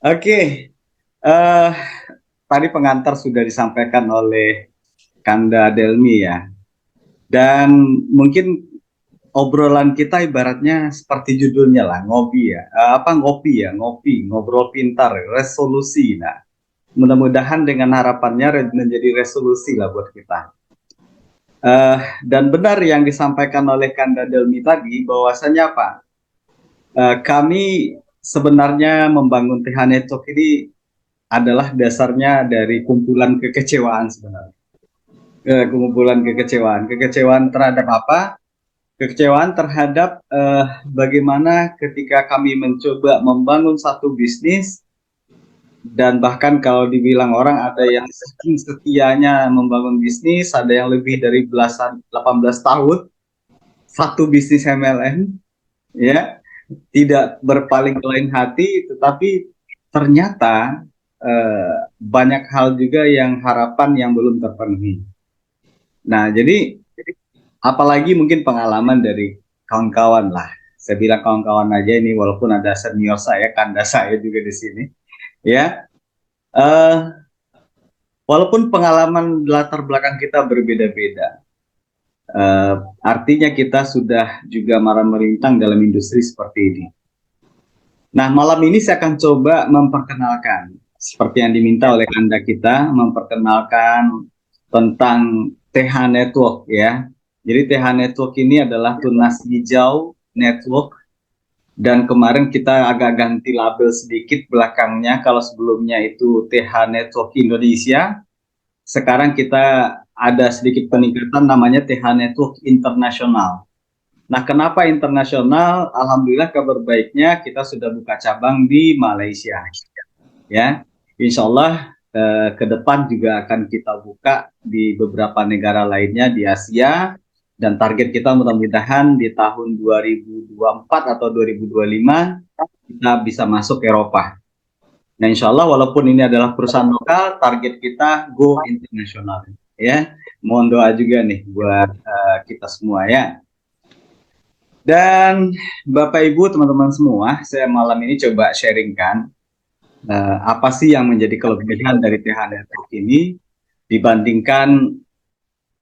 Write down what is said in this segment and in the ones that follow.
Oke, eh tadi pengantar sudah disampaikan oleh Kanda Delmi ya. Dan mungkin obrolan kita ibaratnya seperti judulnya lah, ngopi ya. Apa ngopi ya? Ngopi, ngobrol pintar, resolusi. Nah, mudah-mudahan dengan harapannya menjadi resolusi lah buat kita. Dan benar yang disampaikan oleh Kanda Delmi tadi, bahwasanya apa? Kami sebenarnya membangun TH Network ini adalah dasarnya dari kumpulan kekecewaan sebenarnya. Kumpulan kekecewaan. Kekecewaan terhadap apa? Kekecewaan terhadap bagaimana ketika kami mencoba membangun satu bisnis dan bahkan kalau dibilang orang ada yang saking setianya membangun bisnis, ada yang lebih dari belasan 18 tahun satu bisnis MLM, ya, tidak berpaling ke lain hati, tetapi ternyata banyak hal juga yang harapan yang belum terpenuhi. Nah, jadi apalagi mungkin pengalaman dari kawan-kawan lah. Saya bilang kawan-kawan aja ini walaupun ada senior saya, kanda saya juga di sini. Ya, eh, walaupun pengalaman latar belakang kita berbeda-beda, eh, artinya kita sudah juga marah melintang dalam industri seperti ini. Nah, malam ini saya akan coba memperkenalkan, seperti yang diminta oleh kanda kita, memperkenalkan tentang TH Network ya. Jadi TH Network ini adalah Tunas Hijau Network dan kemarin kita agak ganti label sedikit belakangnya. Kalau sebelumnya itu TH Network Indonesia, sekarang kita ada sedikit peningkatan namanya TH Network Internasional. Nah, kenapa internasional? Alhamdulillah kabar baiknya kita sudah buka cabang di Malaysia. Ya, insya Allah ke depan juga akan kita buka di beberapa negara lainnya di Asia dan target kita mudah-mudahan di tahun 2024 atau 2025 kita bisa masuk Eropa. Nah, insya Allah walaupun ini adalah perusahaan lokal, target kita go internasional. Ya, mohon doa juga nih buat kita semua ya. Dan Bapak Ibu teman-teman semua, saya malam ini coba sharingkan apa sih yang menjadi kelebihan dari TH Network ini dibandingkan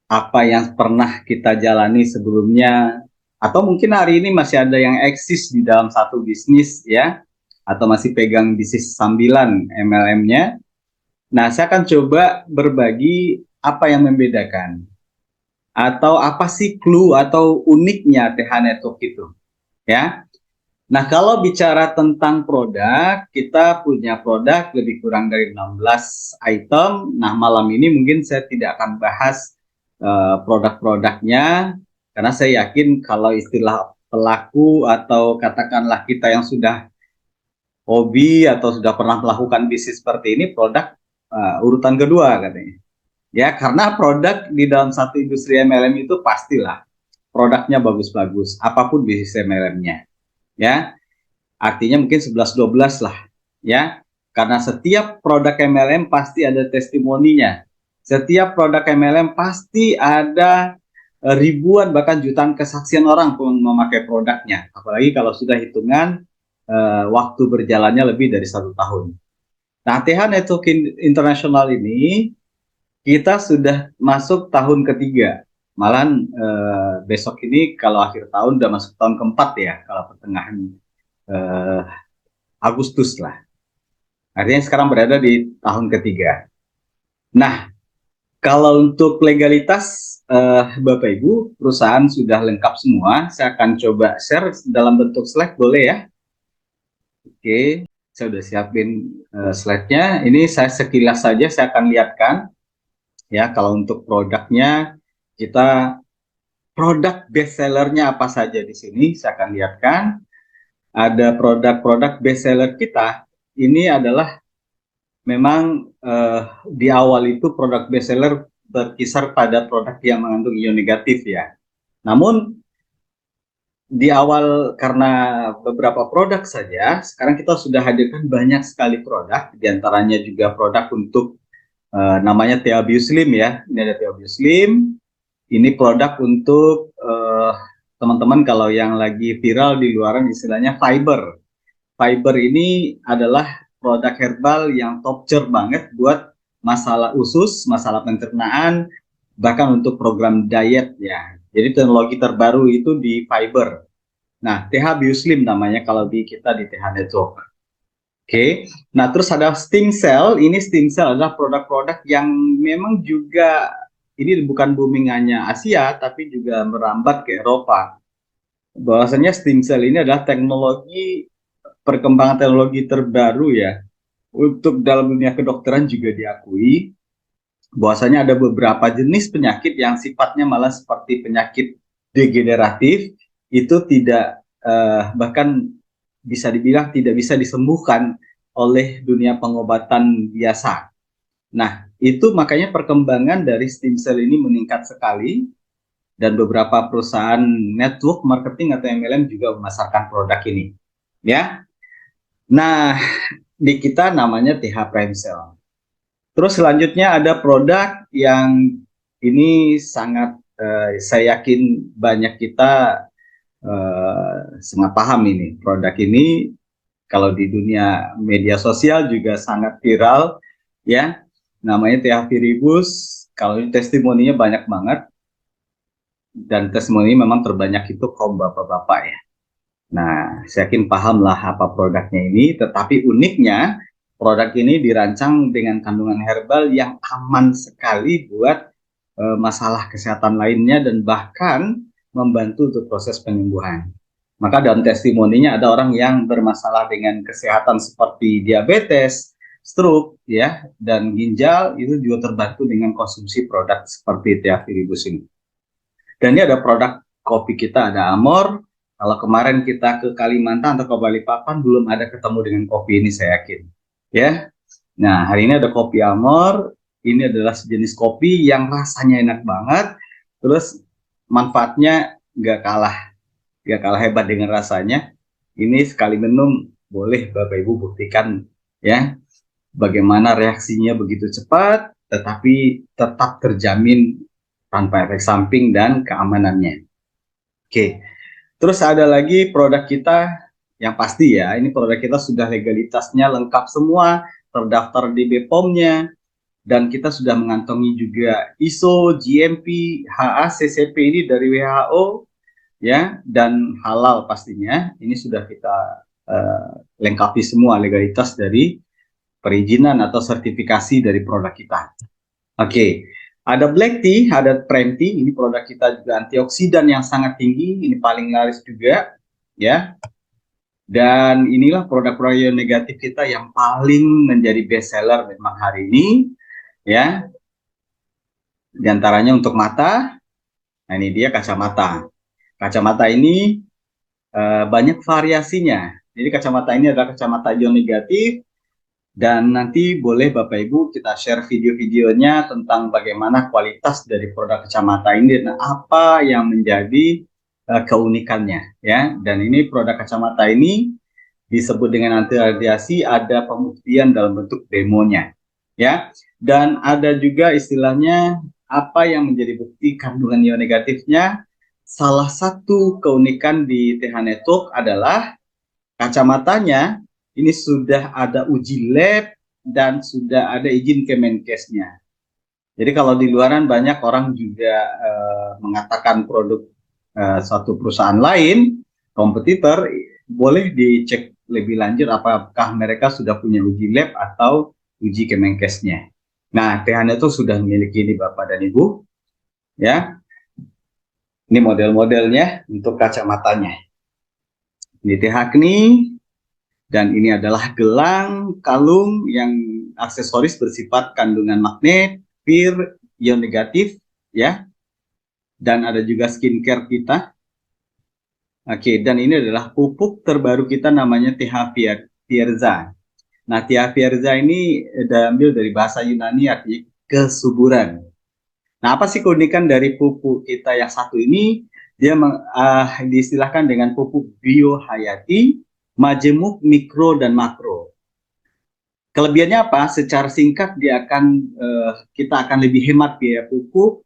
apa yang pernah kita jalani sebelumnya atau mungkin hari ini masih ada yang eksis di dalam satu bisnis ya atau masih pegang bisnis sambilan MLM-nya. Nah, saya akan coba berbagi apa yang membedakan atau apa sih clue atau uniknya TH Network itu ya. Nah, kalau bicara tentang produk, kita punya produk lebih kurang dari 16 item. Nah, malam ini mungkin saya tidak akan bahas produk-produknya, karena saya yakin kalau istilah pelaku atau katakanlah kita yang sudah hobi atau sudah pernah melakukan bisnis seperti ini, produk urutan kedua katanya. Ya, karena produk di dalam satu industri MLM itu pastilah produknya bagus-bagus, apapun bisnis MLM-nya. Ya, artinya mungkin 11-12 lah ya, karena setiap produk MLM pasti ada testimoninya, setiap produk MLM pasti ada ribuan bahkan jutaan kesaksian orang pun memakai produknya, apalagi kalau sudah hitungan waktu berjalannya lebih dari 1 tahun. Nah, TH Network Internasional ini kita sudah masuk tahun ketiga, malahan besok ini kalau akhir tahun udah masuk tahun keempat ya, kalau pertengahan eh, Agustus lah. Artinya sekarang berada di tahun ketiga. Nah, kalau untuk legalitas Bapak Ibu, perusahaan sudah lengkap semua. Saya akan coba share dalam bentuk slide, boleh ya? Oke, saya sudah siapin slide-nya. Ini saya sekilas saja saya akan lihatkan. Ya, kalau untuk produknya, kita produk best sellernya apa saja di sini, saya akan lihatkan. Ada produk-produk best seller kita, ini adalah memang di awal itu produk bestseller berkisar pada produk yang mengandung ion negatif ya. Namun di awal karena beberapa produk saja, sekarang kita sudah hadirkan banyak sekali produk, diantaranya juga produk untuk namanya Theabio Slim ya. Ini ada Theabio Slim. Ini produk untuk teman-teman kalau yang lagi viral di luaran istilahnya fiber. Fiber ini adalah produk herbal yang top tier banget buat masalah usus, masalah pencernaan, bahkan untuk program diet ya. Jadi teknologi terbaru itu di fiber. Nah, TH Bioslim namanya kalau di kita di TH Network. Oke, nah terus ada stem cell. Ini stem cell adalah produk-produk yang memang juga ini bukan booming hanya Asia, tapi juga merambat ke Eropa. Bahwasanya stem cell ini adalah teknologi perkembangan teknologi terbaru ya. Untuk dalam dunia kedokteran juga diakui bahwasanya ada beberapa jenis penyakit yang sifatnya malah seperti penyakit degeneratif itu tidak bahkan bisa dibilang tidak bisa disembuhkan oleh dunia pengobatan biasa. Nah, itu makanya perkembangan dari stem cell ini meningkat sekali dan beberapa perusahaan network marketing atau MLM juga memasarkan produk ini. Ya. Nah, di kita namanya TH Prime Cell. Terus selanjutnya ada produk yang ini sangat saya yakin banyak kita sangat paham ini. Produk ini kalau di dunia media sosial juga sangat viral ya. Namanya TH Viribus. Kalau ini testimoninya banyak banget dan testimoni memang terbanyak itu kaum bapak-bapak ya. Nah, saya yakin paham lah apa produknya ini, tetapi uniknya produk ini dirancang dengan kandungan herbal yang aman sekali buat masalah kesehatan lainnya dan bahkan membantu untuk proses penyembuhan. Maka dalam testimoninya ada orang yang bermasalah dengan kesehatan seperti diabetes, stroke, ya, dan ginjal itu juga terbantu dengan konsumsi produk seperti Theaviribus ini. Dan ini ada produk kopi kita, ada Amor. Kalau kemarin kita ke Kalimantan atau ke Balikpapan belum ada ketemu dengan kopi ini saya yakin. Ya. Nah, hari ini ada kopi Amor. Ini adalah sejenis kopi yang rasanya enak banget. Terus manfaatnya nggak kalah hebat dengan rasanya. Ini sekali minum boleh Bapak Ibu buktikan ya bagaimana reaksinya begitu cepat, tetapi tetap terjamin tanpa efek samping dan keamanannya. Oke, terus ada lagi produk kita yang pasti ya, ini produk kita sudah legalitasnya lengkap semua, terdaftar di BPOM-nya, dan kita sudah mengantongi juga ISO, GMP, HACCP ini dari WHO, ya, dan halal pastinya. Ini sudah kita lengkapi semua legalitas dari perizinan atau sertifikasi dari produk kita. Oke, ada black tea, ada prime tea. Ini produk kita juga antioksidan yang sangat tinggi. Ini paling laris juga, ya. Dan inilah produk-produk negatif kita yang paling menjadi best seller memang hari ini, ya. Di antaranya untuk mata. Nah, ini dia kacamata. Kacamata ini banyak variasinya. Jadi kacamata ini adalah kacamata ion negatif. Dan nanti boleh Bapak Ibu kita share video-videonya tentang bagaimana kualitas dari produk kacamata ini dan apa yang menjadi keunikannya ya. Dan ini produk kacamata ini disebut dengan anti radiasi, ada pembuktian dalam bentuk demonya ya. Dan ada juga istilahnya apa yang menjadi bukti kandungan ion negatifnya. Salah satu keunikan di TH Network adalah kacamatanya ini sudah ada uji lab dan sudah ada izin Kemenkesnya. Jadi kalau di luaran banyak orang juga mengatakan produk suatu perusahaan lain, kompetitor, boleh dicek lebih lanjut apakah mereka sudah punya uji lab atau uji Kemenkesnya. Nah, THN itu sudah memiliki ini Bapak dan Ibu, ya. Ini model-modelnya untuk kacamatanya. Ini THKNI. Dan ini adalah gelang, kalung yang aksesoris bersifat kandungan magnet, pir, ion negatif, ya. Dan ada juga skincare kita. Oke, dan ini adalah pupuk terbaru kita namanya TH Fierza. Nah, TH Fierza ini diambil dari bahasa Yunani artinya kesuburan. Nah, apa sih keunikan dari pupuk kita yang satu ini? Dia diistilahkan dengan pupuk biohayati, majemuk, mikro, dan makro. Kelebihannya apa? Secara singkat kita akan lebih hemat biaya pupuk,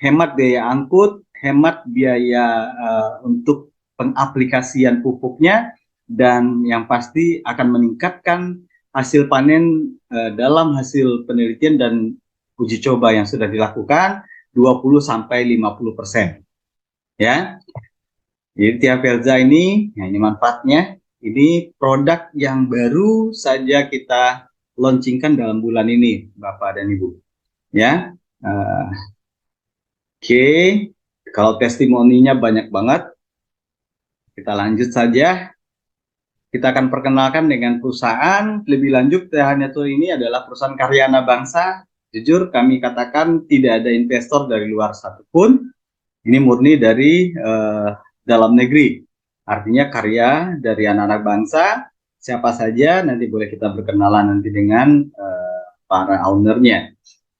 hemat biaya angkut, hemat biaya untuk pengaplikasian pupuknya, dan yang pasti akan meningkatkan hasil panen dalam hasil penelitian dan uji coba yang sudah dilakukan 20-50%. Ya, jadi Tia Velza ini, ya ini manfaatnya. Ini produk yang baru saja kita launchingkan dalam bulan ini, Bapak dan Ibu. Ya, oke. Kalau testimoninya banyak banget, kita lanjut saja. Kita akan perkenalkan dengan perusahaan. Lebih lanjut, Teh Tur ini adalah perusahaan karya anak bangsa. Jujur kami katakan tidak ada investor dari luar satupun. Ini murni dari dalam negeri. Artinya karya dari anak-anak bangsa. Siapa saja nanti boleh kita berkenalan nanti dengan para ownernya.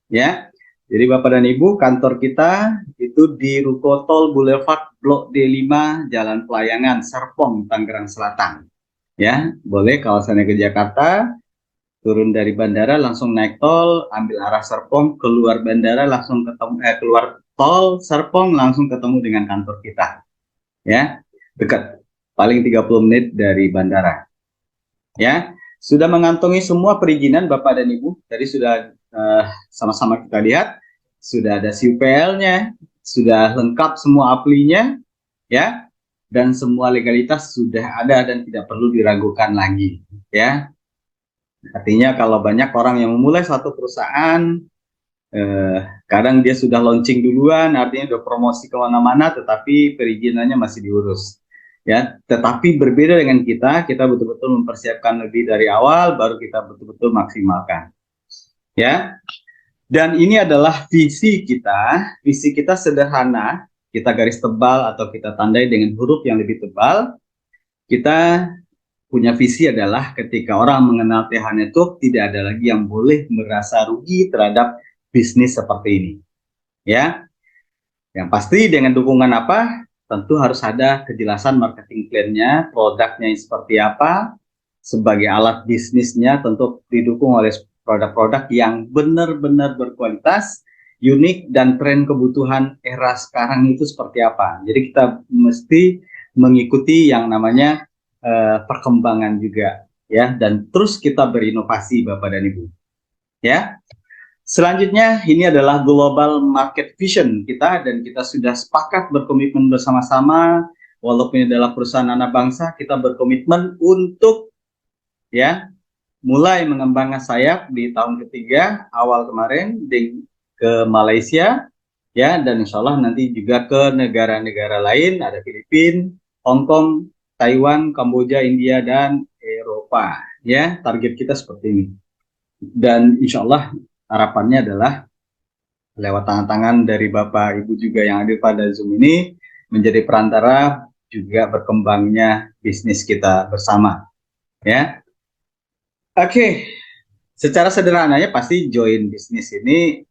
Ya. Jadi Bapak dan Ibu, kantor kita itu di Ruko Tol Boulevard Blok D5 Jalan Pelayangan, Serpong, Tangerang Selatan. Ya, boleh kalau saya ke Jakarta, turun dari bandara langsung naik tol, ambil arah Serpong, keluar bandara langsung ketemu keluar tol Serpong langsung ketemu dengan kantor kita. Ya, dekat. Paling 30 menit dari bandara. Ya, sudah mengantongi semua perizinan Bapak dan Ibu. Tadi sudah sama-sama kita lihat, sudah ada CUPL-nya, sudah lengkap semua aplinya, ya, dan semua legalitas sudah ada dan tidak perlu diragukan lagi, ya. Artinya kalau banyak orang yang memulai suatu perusahaan, kadang dia sudah launching duluan, artinya sudah promosi kemana-mana, tetapi perizinannya masih diurus. Ya, tetapi berbeda dengan kita betul-betul mempersiapkan lebih dari awal, baru kita betul-betul maksimalkan. Ya, dan ini adalah visi kita sederhana, kita garis tebal atau kita tandai dengan huruf yang lebih tebal. Kita punya visi adalah ketika orang mengenal TH Network, tidak ada lagi yang boleh merasa rugi terhadap bisnis seperti ini. Ya, yang pasti dengan dukungan apa? Tentu harus ada kejelasan marketing plan-nya, produknya seperti apa, sebagai alat bisnisnya tentu didukung oleh produk-produk yang benar-benar berkualitas, unik, dan tren kebutuhan era sekarang itu seperti apa. Jadi kita mesti mengikuti yang namanya perkembangan juga, ya, dan terus kita berinovasi Bapak dan Ibu. Ya. Selanjutnya, ini adalah global market vision kita dan kita sudah sepakat berkomitmen bersama-sama, walaupun ini adalah perusahaan anak bangsa, kita berkomitmen untuk ya mulai mengembangkan sayap di tahun ketiga awal kemarin ke Malaysia, ya, dan insya Allah nanti juga ke negara-negara lain, ada Filipina, Hong Kong, Taiwan, Kamboja, India, dan Eropa. Ya, target kita seperti ini. Dan insya Allah harapannya adalah lewat tangan-tangan dari Bapak Ibu juga yang hadir pada Zoom ini menjadi perantara juga berkembangnya bisnis kita bersama. Ya, oke. Secara sederhananya pasti join bisnis ini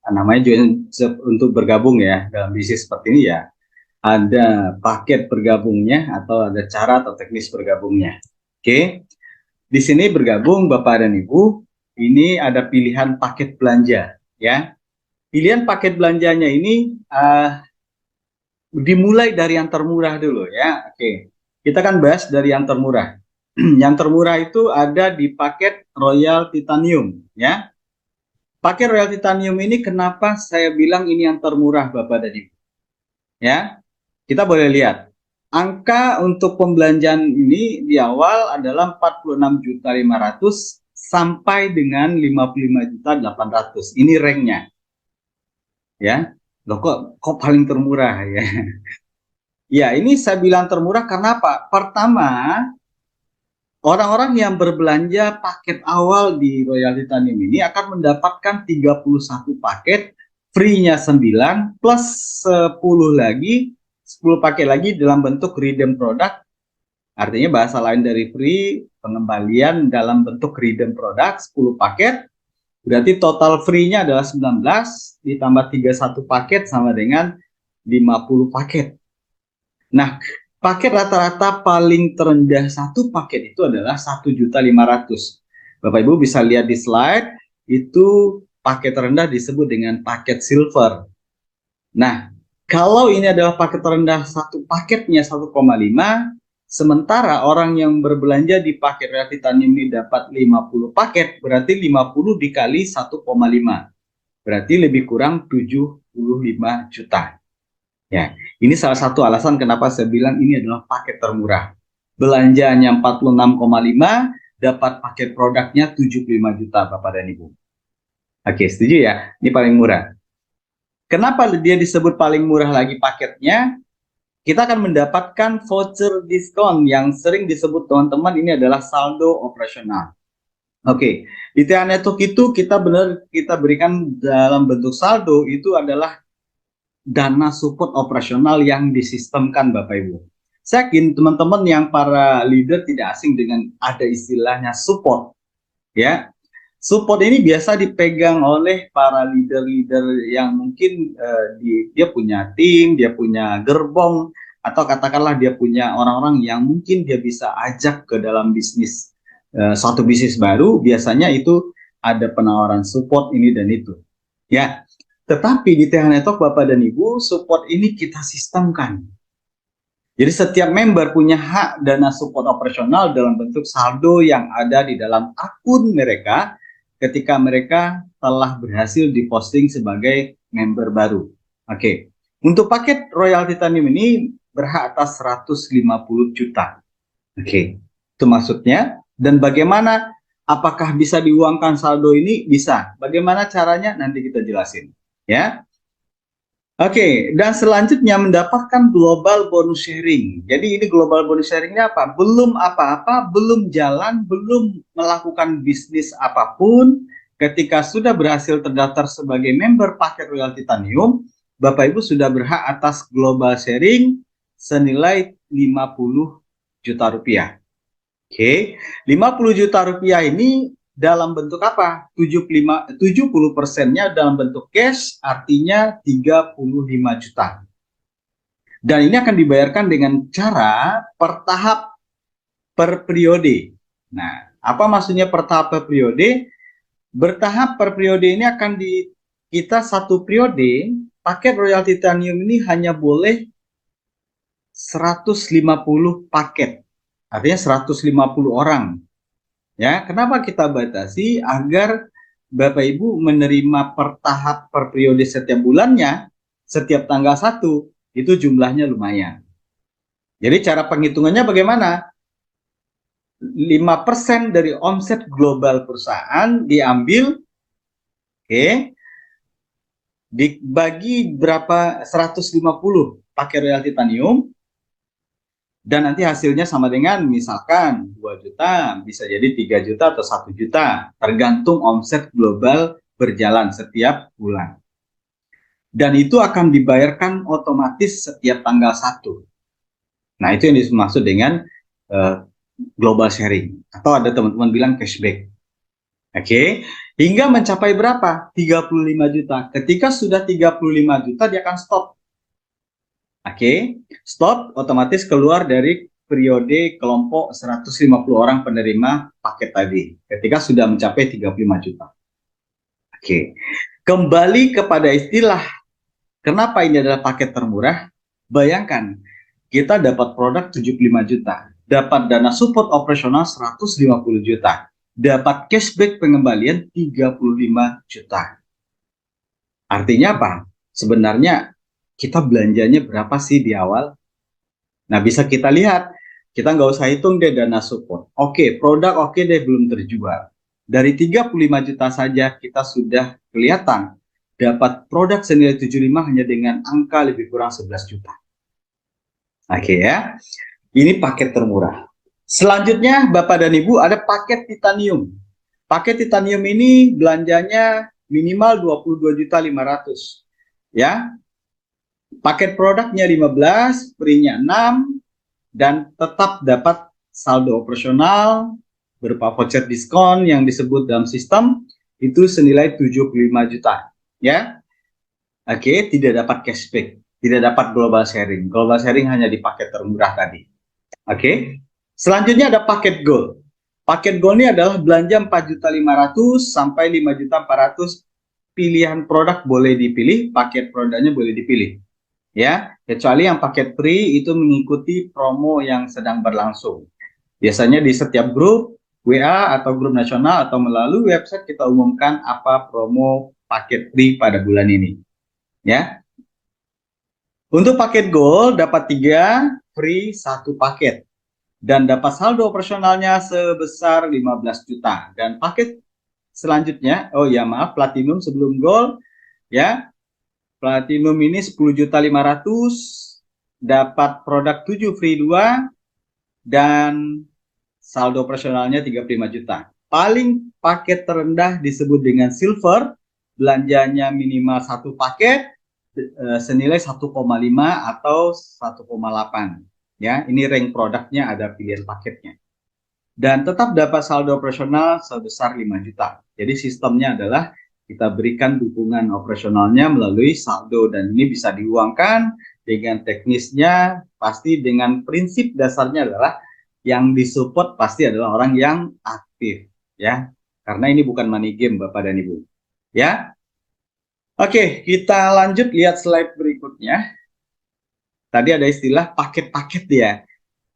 namanya join untuk bergabung ya dalam bisnis seperti ini ya. Ada paket bergabungnya atau ada cara atau teknis bergabungnya. Oke. Di sini bergabung Bapak dan Ibu, ini ada pilihan paket belanja ya. Pilihan paket belanjanya ini dimulai dari yang termurah dulu ya. Oke. Kita akan bahas dari yang termurah. Yang termurah itu ada di paket Royal Titanium ya. Paket Royal Titanium ini kenapa saya bilang ini yang termurah Bapak dan Ibu? Ya. Kita boleh lihat. Angka untuk pembelanjaan ini di awal adalah 46.500.000 sampai dengan 55.800.000. Ini ranknya. Ya. Loh kok paling termurah ya. Ya, ini saya bilang termurah karena apa? Pertama, orang-orang yang berbelanja paket awal di Royal Titanium ini akan mendapatkan 31 paket, free-nya 9 plus 10 lagi, 10 paket lagi dalam bentuk redeem product. Artinya bahasa lain dari free, pengembalian dalam bentuk redeem product 10 paket. Berarti total free-nya adalah 19 ditambah 31 paket sama dengan 50 paket. Nah, paket rata-rata paling terendah satu paket itu adalah 1.500.000. Bapak Ibu bisa lihat di slide, itu paket terendah disebut dengan paket silver. Nah, kalau ini adalah paket terendah satu paketnya 1,5, Sementara orang yang berbelanja di paket Royal Titanium ini dapat 50 paket, berarti 50 dikali 1,5. Berarti lebih kurang 75 juta. Ya, ini salah satu alasan kenapa saya bilang ini adalah paket termurah. Belanjanya 46,5, dapat paket produknya 75 juta, Bapak dan Ibu. Oke, setuju ya? Ini paling murah. Kenapa dia disebut paling murah lagi paketnya? Kita akan mendapatkan voucher diskon yang sering disebut teman-teman ini adalah saldo operasional. Oke, di TA Network itu kita berikan dalam bentuk saldo itu adalah dana support operasional yang disistemkan Bapak Ibu. Saya yakin teman-teman yang para leader tidak asing dengan ada istilahnya support, ya. Support ini biasa dipegang oleh para leader-leader yang mungkin dia punya tim, dia punya gerbong, atau katakanlah dia punya orang-orang yang mungkin dia bisa ajak ke dalam bisnis, suatu bisnis baru. Biasanya itu ada penawaran support ini dan itu. Ya, tetapi di TH Network Bapak dan Ibu, support ini kita sistemkan. Jadi setiap member punya hak dana support operasional dalam bentuk saldo yang ada di dalam akun mereka ketika mereka telah berhasil diposting sebagai member baru. Oke. Untuk paket Royal Titanium ini berhak atas 150 juta. Oke. Itu maksudnya. Dan bagaimana, apakah bisa diuangkan saldo ini? Bisa. Bagaimana caranya? Nanti kita jelasin. Ya. Oke, dan selanjutnya mendapatkan global bonus sharing. Jadi ini global bonus sharingnya apa? Belum apa-apa, belum jalan, belum melakukan bisnis apapun. Ketika sudah berhasil terdaftar sebagai member paket Royal Titanium, Bapak Ibu sudah berhak atas global sharing senilai 50 juta rupiah. Oke, 50 juta rupiah ini dalam bentuk apa? 70%-nya dalam bentuk cash, artinya 35 juta. Dan ini akan dibayarkan dengan cara per tahap per periode. Nah, apa maksudnya per tahap per periode? Bertahap per periode ini akan kita satu periode, paket Royal Titanium ini hanya boleh 150 paket. Artinya 150 orang. Ya, kenapa kita batasi? Agar Bapak Ibu menerima per tahap per periode setiap bulannya, setiap tanggal 1, itu jumlahnya lumayan. Jadi cara penghitungannya bagaimana? 5% dari omset global perusahaan diambil, oke, dibagi berapa, 150 pakai Royal Titanium, dan nanti hasilnya sama dengan misalkan 2 juta, bisa jadi 3 juta atau 1 juta, tergantung omset global berjalan setiap bulan. Dan itu akan dibayarkan otomatis setiap tanggal 1. Nah, itu yang dimaksud dengan global sharing. Atau ada teman-teman bilang cashback. Oke, hingga mencapai berapa? 35 juta. Ketika sudah 35 juta, dia akan stop. Oke, stop, otomatis keluar dari periode kelompok 150 orang penerima paket tadi ketika sudah mencapai 35 juta. Oke, kembali kepada istilah kenapa ini adalah paket termurah. Bayangkan, kita dapat produk 75 juta, dapat dana support operasional 150 juta, dapat cashback pengembalian 35 juta. Artinya apa? Sebenarnya kita belanjanya berapa sih di awal? Nah, bisa kita lihat, kita nggak usah hitung deh dana support. Oke, produk oke deh belum terjual. Dari 35 juta saja kita sudah kelihatan dapat produk senilai 75 hanya dengan angka lebih kurang 11 juta. Oke ya, ini paket termurah. Selanjutnya Bapak dan Ibu ada paket titanium. Paket titanium ini belanjanya minimal 22.500.000. Ya, paket produknya 15, free-nya 6, dan tetap dapat saldo operasional berupa voucher diskon yang disebut dalam sistem itu senilai 75 juta. Ya, oke, tidak dapat cashback, tidak dapat global sharing. Global sharing hanya di paket termurah tadi. Oke, selanjutnya ada paket gold. Paket gold ini adalah belanja 4.500.000 sampai 5.400.000. Pilihan produk boleh dipilih, paket produknya boleh dipilih. ya, kecuali yang paket free itu mengikuti promo yang sedang berlangsung. Biasanya di setiap grup WA atau grup nasional atau melalui website kita umumkan apa promo paket free pada bulan ini, ya. Untuk paket gold dapat 3, free 1 paket dan dapat saldo operasionalnya sebesar 15 juta. Dan paket selanjutnya, oh ya maaf, platinum sebelum gold, ya. Platinum ini 10.500.000, dapat produk 7 free 2 dan saldo operasionalnya 35 juta. Paling paket terendah disebut dengan silver, belanjanya minimal 1 paket senilai 1,5 atau 1,8. Ya, ini rank produknya, ada pilihan paketnya. Dan tetap dapat saldo operasional sebesar 5 juta. Jadi sistemnya adalah kita berikan dukungan operasionalnya melalui saldo, dan ini bisa diuangkan dengan teknisnya pasti dengan prinsip dasarnya adalah yang disupport pasti adalah orang yang aktif, ya. Karena ini bukan money game Bapak dan Ibu. Ya. Oke, kita lanjut lihat slide berikutnya. Tadi ada istilah paket-paket ya.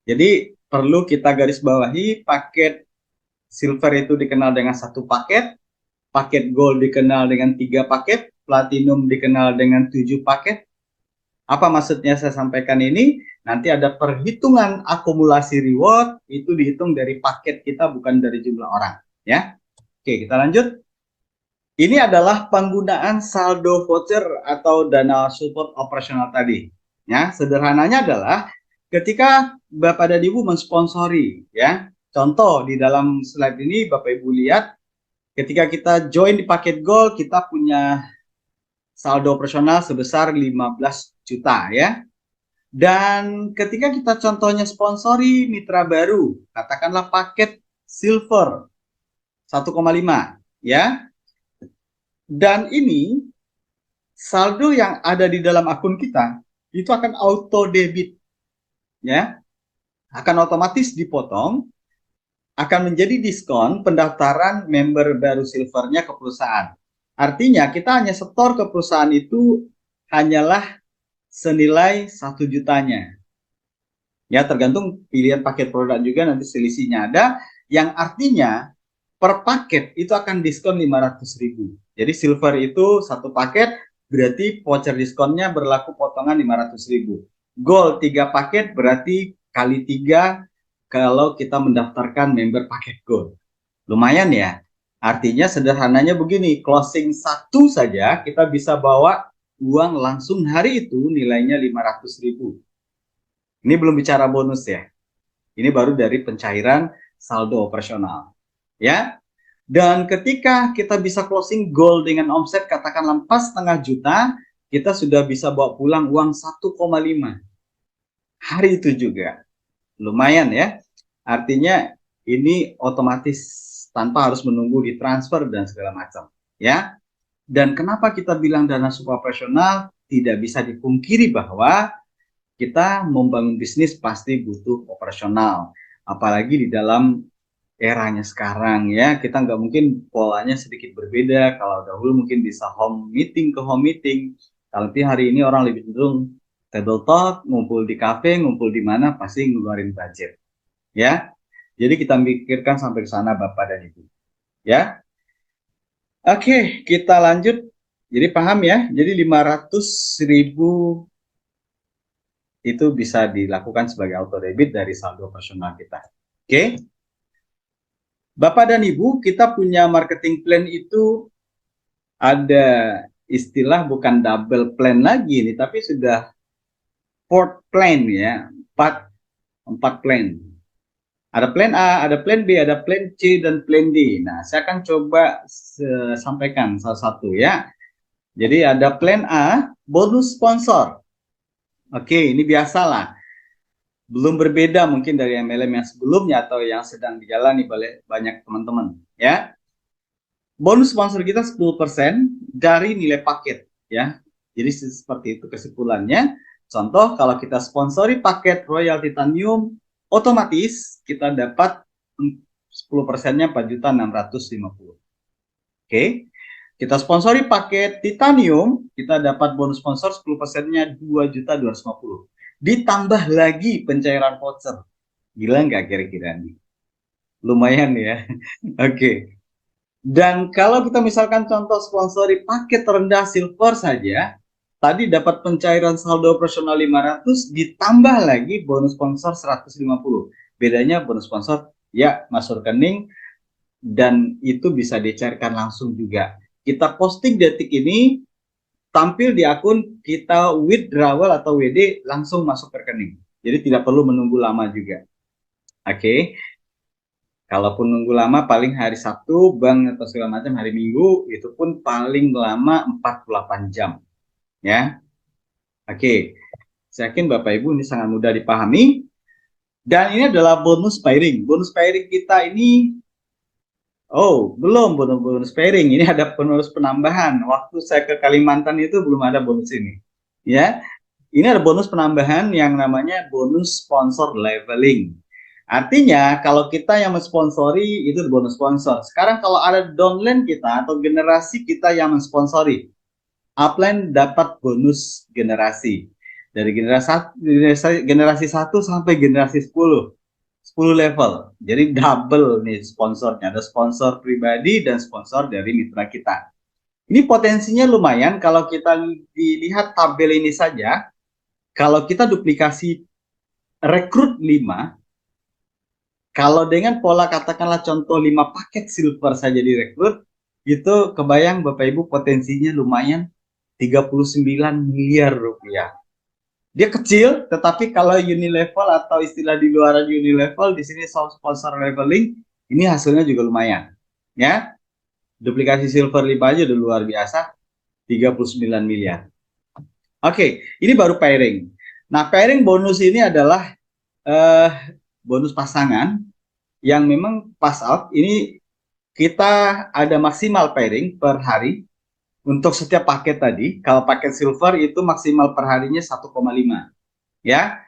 Jadi perlu kita garis bawahi, paket silver itu dikenal dengan 1 paket, paket gold dikenal dengan 3 paket, platinum dikenal dengan 7 paket. Apa maksudnya saya sampaikan ini? Nanti ada perhitungan akumulasi reward, itu dihitung dari paket kita bukan dari jumlah orang, ya. Oke, kita lanjut. Ini adalah penggunaan saldo voucher atau dana support operasional tadi. Ya, sederhananya adalah ketika Bapak dan Ibu mensponsori, ya. Contoh di dalam slide ini Bapak Ibu lihat, ketika kita join di paket gold, kita punya saldo operasional sebesar 15 juta, ya. Dan ketika kita contohnya sponsori mitra baru, katakanlah paket silver 1,5, ya. Dan ini saldo yang ada di dalam akun kita itu akan auto debit, ya, akan otomatis dipotong, akan menjadi diskon pendaftaran member baru silvernya ke perusahaan. Artinya kita hanya setor ke perusahaan itu hanyalah senilai 1 jutanya, ya, tergantung pilihan paket produk juga nanti selisihnya ada, yang artinya per paket itu akan diskon 500.000. Jadi silver itu 1 paket, berarti voucher diskonnya berlaku potongan 500.000. Gold 3 paket berarti kali 3 kalau kita mendaftarkan member paket gold. Lumayan ya. Artinya sederhananya begini, closing 1 saja kita bisa bawa uang langsung hari itu nilainya 500.000. Ini belum bicara bonus ya. Ini baru dari pencairan saldo operasional. Ya. Dan ketika kita bisa closing goal dengan omset katakanlah 4,5 juta, kita sudah bisa bawa pulang uang 1,5 hari itu juga. Lumayan ya. Artinya ini otomatis tanpa harus menunggu ditransfer dan segala macam, ya. Dan kenapa kita bilang dana support operasional? Tidak bisa dipungkiri bahwa kita membangun bisnis pasti butuh operasional. Apalagi di dalam eranya sekarang, ya, kita nggak mungkin polanya sedikit berbeda. Kalau dahulu mungkin bisa home meeting ke home meeting, tapi hari ini orang lebih cenderung table talk, ngumpul di kafe, ngumpul di mana pasti ngeluarin budget, ya. Jadi kita mikirkan sampai ke sana Bapak dan Ibu, ya. Oke, kita lanjut. Jadi paham ya, jadi 500.000 itu bisa dilakukan sebagai auto debit dari saldo operasional kita. Oke. Bapak dan Ibu, kita punya marketing plan itu ada istilah bukan double plan lagi nih, tapi sudah fourth plan, ya, empat plan. Ada plan A, ada plan B, ada plan C, dan plan D. Nah, saya akan coba sampaikan salah satu, ya. Jadi ada plan A, bonus sponsor. Oke, ini biasalah. Belum berbeda mungkin dari MLM yang sebelumnya atau yang sedang dijalani oleh banyak teman-teman, ya. Bonus sponsor kita 10% dari nilai paket, ya. Jadi seperti itu kesimpulannya. Contoh, kalau kita sponsori paket Royal Titanium, otomatis kita dapat 10%-nya 4.650.000. Oke. Kita sponsori paket titanium, kita dapat bonus sponsor 10%-nya 2.250.000. Ditambah lagi pencairan voucher. Gila nggak kira-kira nih? Lumayan ya. Oke. Dan kalau kita misalkan contoh sponsori paket terendah silver saja, tadi dapat pencairan saldo operasional 500 ditambah lagi bonus sponsor 150. Bedanya bonus sponsor ya masuk rekening dan itu bisa dicairkan langsung juga. Kita posting detik ini, tampil di akun, kita withdrawal atau WD langsung masuk ke rekening. Jadi tidak perlu menunggu lama juga. Oke. Kalaupun nunggu lama paling hari Sabtu, bank atau segala macam hari Minggu, itu pun paling lama 48 jam. Ya. Oke. Saya yakin Bapak Ibu ini sangat mudah dipahami. Dan ini adalah bonus pairing. Bonus pairing kita ini belum bonus pairing. Ini ada bonus penambahan. Waktu saya ke Kalimantan itu belum ada bonus ini. Ya, ini ada bonus penambahan yang namanya bonus sponsor leveling. Artinya kalau kita yang mensponsori itu bonus sponsor. Sekarang kalau ada downline kita atau generasi kita yang mensponsori, upline dapat bonus generasi. Dari generasi 1 sampai generasi 10 level. Jadi double nih sponsornya. Ada sponsor pribadi dan sponsor dari mitra kita. Ini potensinya lumayan kalau kita dilihat tabel ini saja. Kalau kita duplikasi rekrut 5, kalau dengan pola katakanlah contoh 5 paket silver saja direkrut, itu kebayang Bapak Ibu potensinya lumayan 39 miliar rupiah. Dia kecil, tetapi kalau unilevel atau istilah di luar unilevel, di sini sponsor leveling, ini hasilnya juga lumayan. Ya, duplikasi silver 5 aja udah luar biasa, 39 miliar. Oke, ini baru pairing. Nah, pairing bonus ini adalah bonus pasangan yang memang pass out. Ini kita ada maksimal pairing per hari. Untuk setiap paket tadi, kalau paket silver itu maksimal per harinya 1,5. Ya,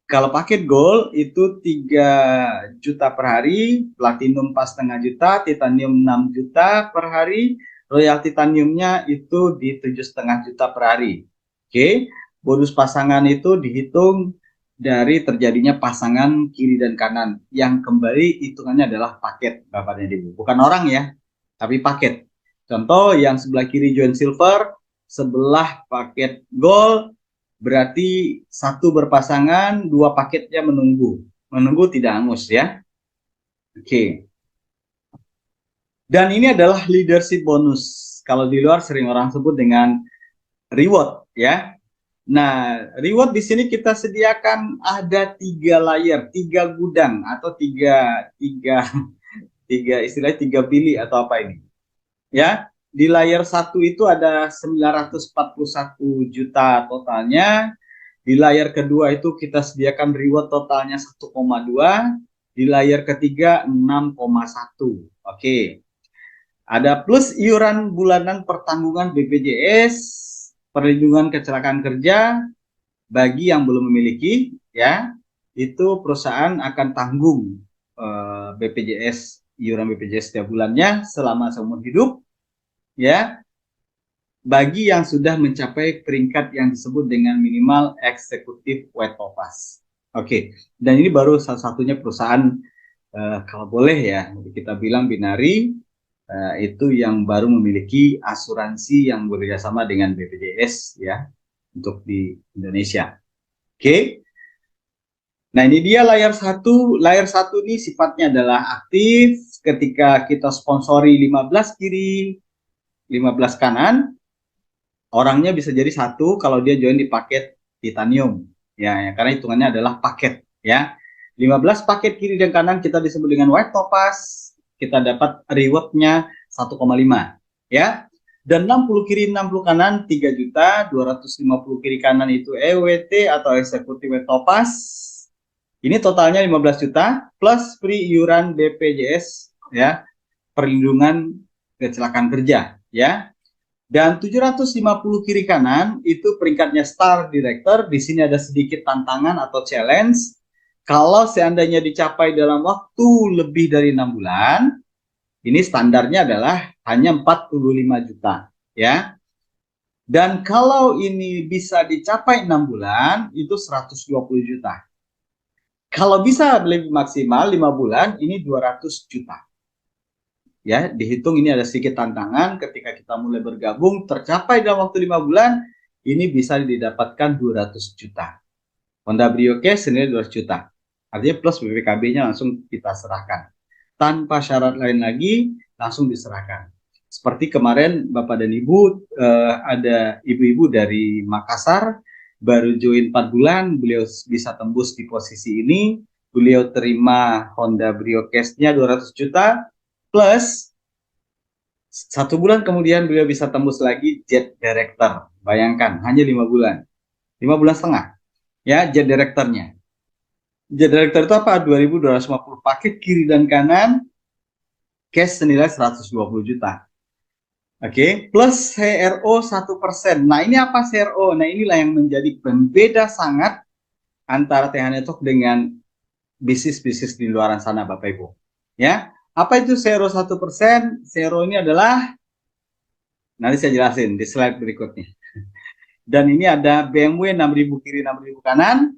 kalau paket gold itu 3 juta per hari, platinum 4,5 juta, titanium 6 juta per hari, royal titaniumnya itu di 7,5 juta per hari. Oke, bonus pasangan itu dihitung dari terjadinya pasangan kiri dan kanan, yang kembali hitungannya adalah paket, Bapak dan Ibu. Bukan orang ya, tapi paket. Contoh yang sebelah kiri join silver, sebelah paket gold, berarti 1 berpasangan, 2 paketnya menunggu. Menunggu tidak hangus ya. Oke. Dan ini adalah leadership bonus. Kalau di luar sering orang sebut dengan reward ya. Nah, reward di sini kita sediakan ada 3 layer, 3 gudang atau tiga istilahnya 3 bilik atau apa ini. Ya, di layar 1 itu ada 941 juta totalnya. Di layar kedua itu kita sediakan reward totalnya 1,2. Di layar ketiga 6,1. Oke. Ada plus iuran bulanan pertanggungan BPJS, perlindungan kecelakaan kerja bagi yang belum memiliki ya. Itu perusahaan akan tanggung BPJS, iuran BPJS setiap bulannya selama seumur hidup. Ya, bagi yang sudah mencapai peringkat yang disebut dengan minimal eksekutif white topaz. Oke, dan ini baru salah satunya perusahaan kalau boleh ya kita bilang binari itu yang baru memiliki asuransi yang bekerjasama dengan BPJS ya untuk di Indonesia. Oke. Nah, ini dia layar 1. Layar 1 ini sifatnya adalah aktif ketika kita sponsori 15 kiri, 15 kanan, orangnya bisa jadi 1 kalau dia join di paket titanium ya, karena hitungannya adalah paket ya. 15 paket kiri dan kanan kita disebut dengan white topaz, kita dapat rewardnya 1,5 ya. Dan 60 kiri 60 kanan 3 juta, 250 kiri kanan itu EWT atau eksekutif white topaz. Ini totalnya 15 juta plus free iuran BPJS ya, perlindungan kecelakaan kerja ya. Dan 750 kiri kanan itu peringkatnya Star Director. Di sini ada sedikit tantangan atau challenge. Kalau seandainya dicapai dalam waktu lebih dari 6 bulan, Ini standarnya adalah hanya 45 juta, ya. Dan kalau ini bisa dicapai 6 bulan, itu 120 juta. Kalau bisa lebih maksimal 5 bulan, ini 200 juta. Ya, dihitung ini ada sedikit tantangan ketika kita mulai bergabung, tercapai dalam waktu 5 bulan, ini bisa didapatkan 200 juta. Honda Brio Cash senilai 200 juta. Artinya plus BPKB-nya langsung kita serahkan. Tanpa syarat lain lagi, langsung diserahkan. Seperti kemarin Bapak dan Ibu, ada ibu-ibu dari Makassar, baru join 4 bulan, beliau bisa tembus di posisi ini, beliau terima Honda Brio Cash-nya 200 juta, plus 1 bulan kemudian beliau bisa tembus lagi Jet Director. Bayangkan, hanya 5 bulan. 5 bulan setengah. Ya, Jet Directornya. Jet Director itu apa? 2.250 paket kiri dan kanan, cash senilai 120 juta. Oke, plus CRO 1%. Nah, ini apa CRO? Nah, inilah yang menjadi pembeda sangat antara TH Network dengan bisnis-bisnis di luar sana, Bapak Ibu. Ya, apa itu CRO 1%? CRO ini adalah, nanti saya jelasin di slide berikutnya. Dan ini ada BMW 6.000 kiri 6.000 kanan,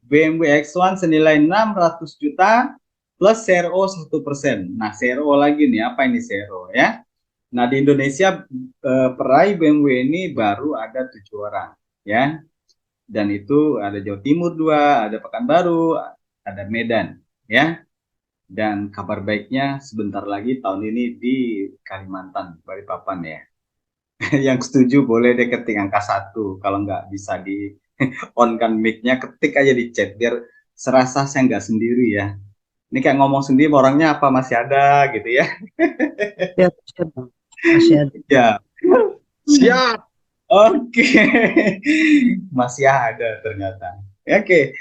BMW X1 senilai 600 juta plus CRO 1%. Nah, CRO lagi nih, apa ini CRO ya? Nah, di Indonesia peraih BMW ini baru ada 7 orang ya. Dan itu ada Jawa Timur 2, ada Pekanbaru, ada Medan ya. Dan kabar baiknya sebentar lagi tahun ini di Kalimantan, Balikpapan ya. Yang setuju boleh deh ketik angka 1. Kalau nggak bisa di on kan mic-nya, ketik aja di chat biar serasa saya nggak sendiri ya. Ini kayak ngomong sendiri orangnya apa masih ada gitu ya. Siap, siap, Bang. Masih ada. Ya, siap. Oke. Masih ada ternyata. Oke.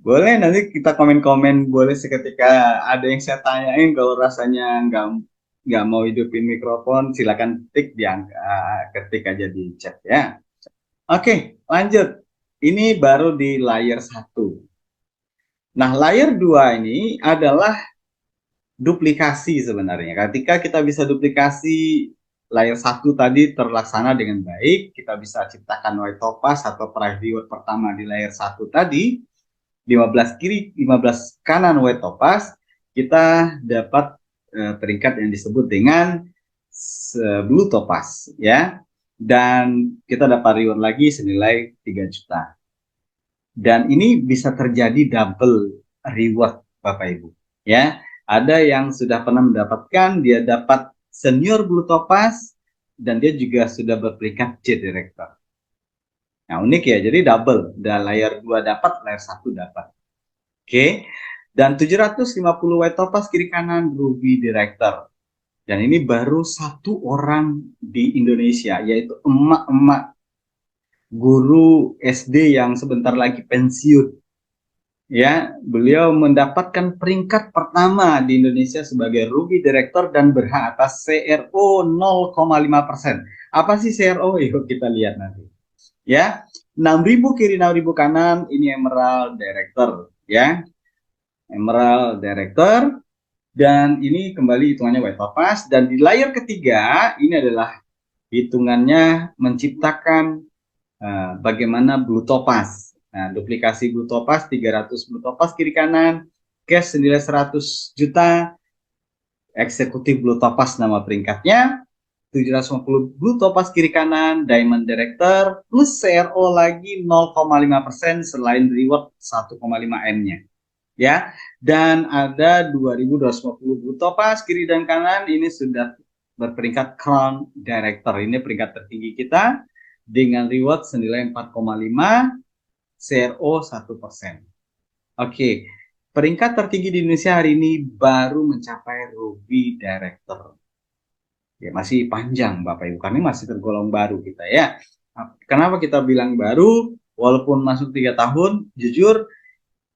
Boleh nanti kita komen-komen, boleh seketika ada yang saya tanyain, kalau rasanya nggak mau hidupin mikrofon silakan ketik di ketik aja di chat ya. Oke, lanjut. Ini baru di layer 1. Nah, layer 2 ini adalah duplikasi sebenarnya. Ketika kita bisa duplikasi layer 1 tadi terlaksana dengan baik, kita bisa ciptakan white topaz atau price reward pertama di layer 1 tadi, 15 kiri, 15 kanan white topaz, kita dapat peringkat yang disebut dengan blue topaz ya. Dan kita dapat reward lagi senilai 3 juta. Dan ini bisa terjadi double reward Bapak Ibu ya. Ada yang sudah pernah mendapatkan, dia dapat senior blue topaz dan dia juga sudah berperingkat J director. Nah, unik ya, jadi double. Dan layer 2 dapat, layer 1 dapat. Oke. Dan 750 white topaz kiri kanan ruby director. Dan ini baru 1 orang di Indonesia, yaitu emak-emak guru SD yang sebentar lagi pensiun. Ya, beliau mendapatkan peringkat pertama di Indonesia sebagai Ruby Director dan berhak atas CRO 0,5%. Apa sih CRO? Yuk kita lihat nanti. Ya, 6.000 kiri 6.000 kanan, ini Emerald Director. Ya, Emerald Director. Dan ini kembali hitungannya white topaz. Dan di layer ketiga, ini adalah hitungannya menciptakan bagaimana blue topaz. Nah, duplikasi blue topaz 300 blue topaz kiri kanan, cash senilai 100 juta, eksekutif blue topaz nama peringkatnya, 750 blue topaz kiri kanan, diamond director, plus CRO lagi 0,5% selain reward 1,5 M-nya. Ya, dan ada 2.250 blue topaz kiri dan kanan, ini sudah berperingkat crown director. Ini peringkat tertinggi kita dengan reward senilai 4,5, CRO 1%. Oke, peringkat tertinggi di Indonesia hari ini baru mencapai Ruby Director. Ya, masih panjang Bapak Ibu, karena masih tergolong baru kita ya. Kenapa kita bilang baru? Walaupun masuk 3 tahun, jujur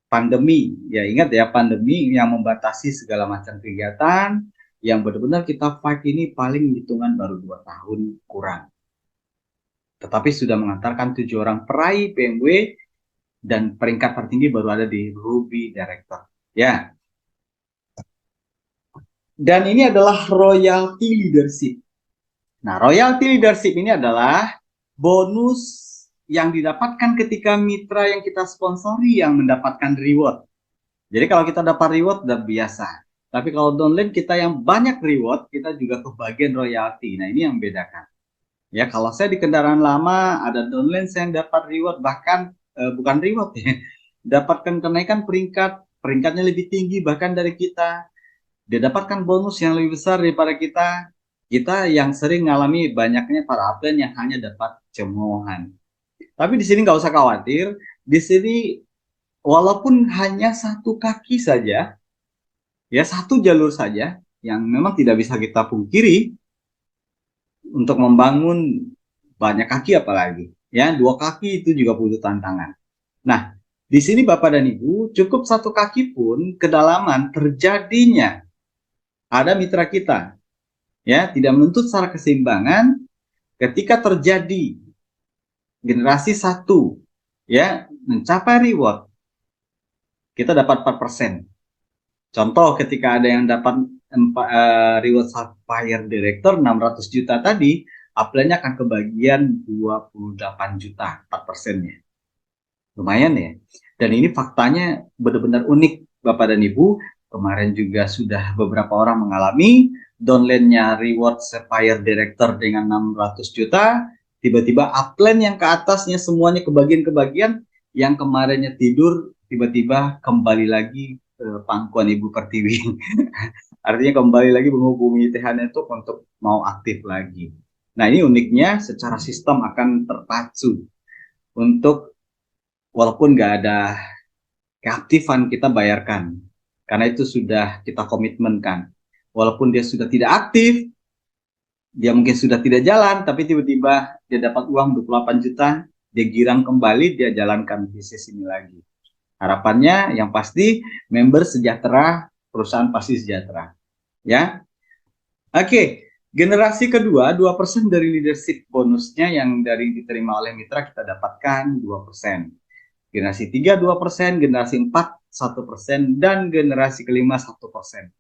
pandemi, ya ingat ya, pandemi yang membatasi segala macam kegiatan, yang benar-benar kita fight ini paling hitungan baru 2 tahun kurang. Tetapi sudah mengantarkan 7 orang peraih BMW dan peringkat tertinggi baru ada di Ruby Director. Ya. Dan ini adalah royalty leadership. Nah, royalty leadership ini adalah bonus yang didapatkan ketika mitra yang kita sponsori yang mendapatkan reward. Jadi kalau kita dapat reward udah biasa. Tapi kalau downline kita yang banyak reward, kita juga kebagian royalty. Nah, ini yang bedakan. Ya, kalau saya di kendaraan lama ada downline saya yang dapat reward, bahkan bukan reward ya, dapatkan kenaikan peringkat, peringkatnya lebih tinggi bahkan dari kita. Dia dapatkan bonus yang lebih besar daripada kita. Kita yang sering mengalami banyaknya para upline yang hanya dapat cemoohan. Tapi di sini nggak usah khawatir. Di sini walaupun hanya satu kaki saja, ya satu jalur saja, yang memang tidak bisa kita pungkiri untuk membangun banyak kaki apalagi. Ya, dua kaki itu juga butuh tantangan. Nah, di sini Bapak dan Ibu, cukup satu kaki pun kedalaman terjadinya ada mitra kita. Ya, tidak menuntut secara keseimbangan ketika terjadi generasi satu ya mencapai reward kita dapat 4%. Contoh ketika ada yang dapat reward Sapphire Director 600 juta tadi, upline-nya akan kebagian 28 juta, 4%-nya. Lumayan ya. Dan ini faktanya benar-benar unik Bapak dan Ibu. Kemarin juga sudah beberapa orang mengalami downline-nya reward Sapphire Director dengan 600 juta, tiba-tiba upline yang ke atasnya semuanya kebagian-kebagian, yang kemarinnya tidur tiba-tiba kembali lagi pangkuan Ibu Pertiwi. Artinya kembali lagi menghubungi TH Network untuk mau aktif lagi. Nah, ini uniknya secara sistem akan terpacu untuk walaupun nggak ada keaktifan kita bayarkan. Karena itu sudah kita komitmenkan. Walaupun dia sudah tidak aktif, dia mungkin sudah tidak jalan, tapi tiba-tiba dia dapat uang 28 juta, dia girang kembali, dia jalankan bisnis ini lagi. Harapannya yang pasti member sejahtera, perusahaan pasti sejahtera. Ya, oke. Generasi kedua, 2% dari leadership bonusnya yang dari diterima oleh mitra kita dapatkan 2%. Generasi 3 2%, generasi 4 1%, dan generasi kelima 1%.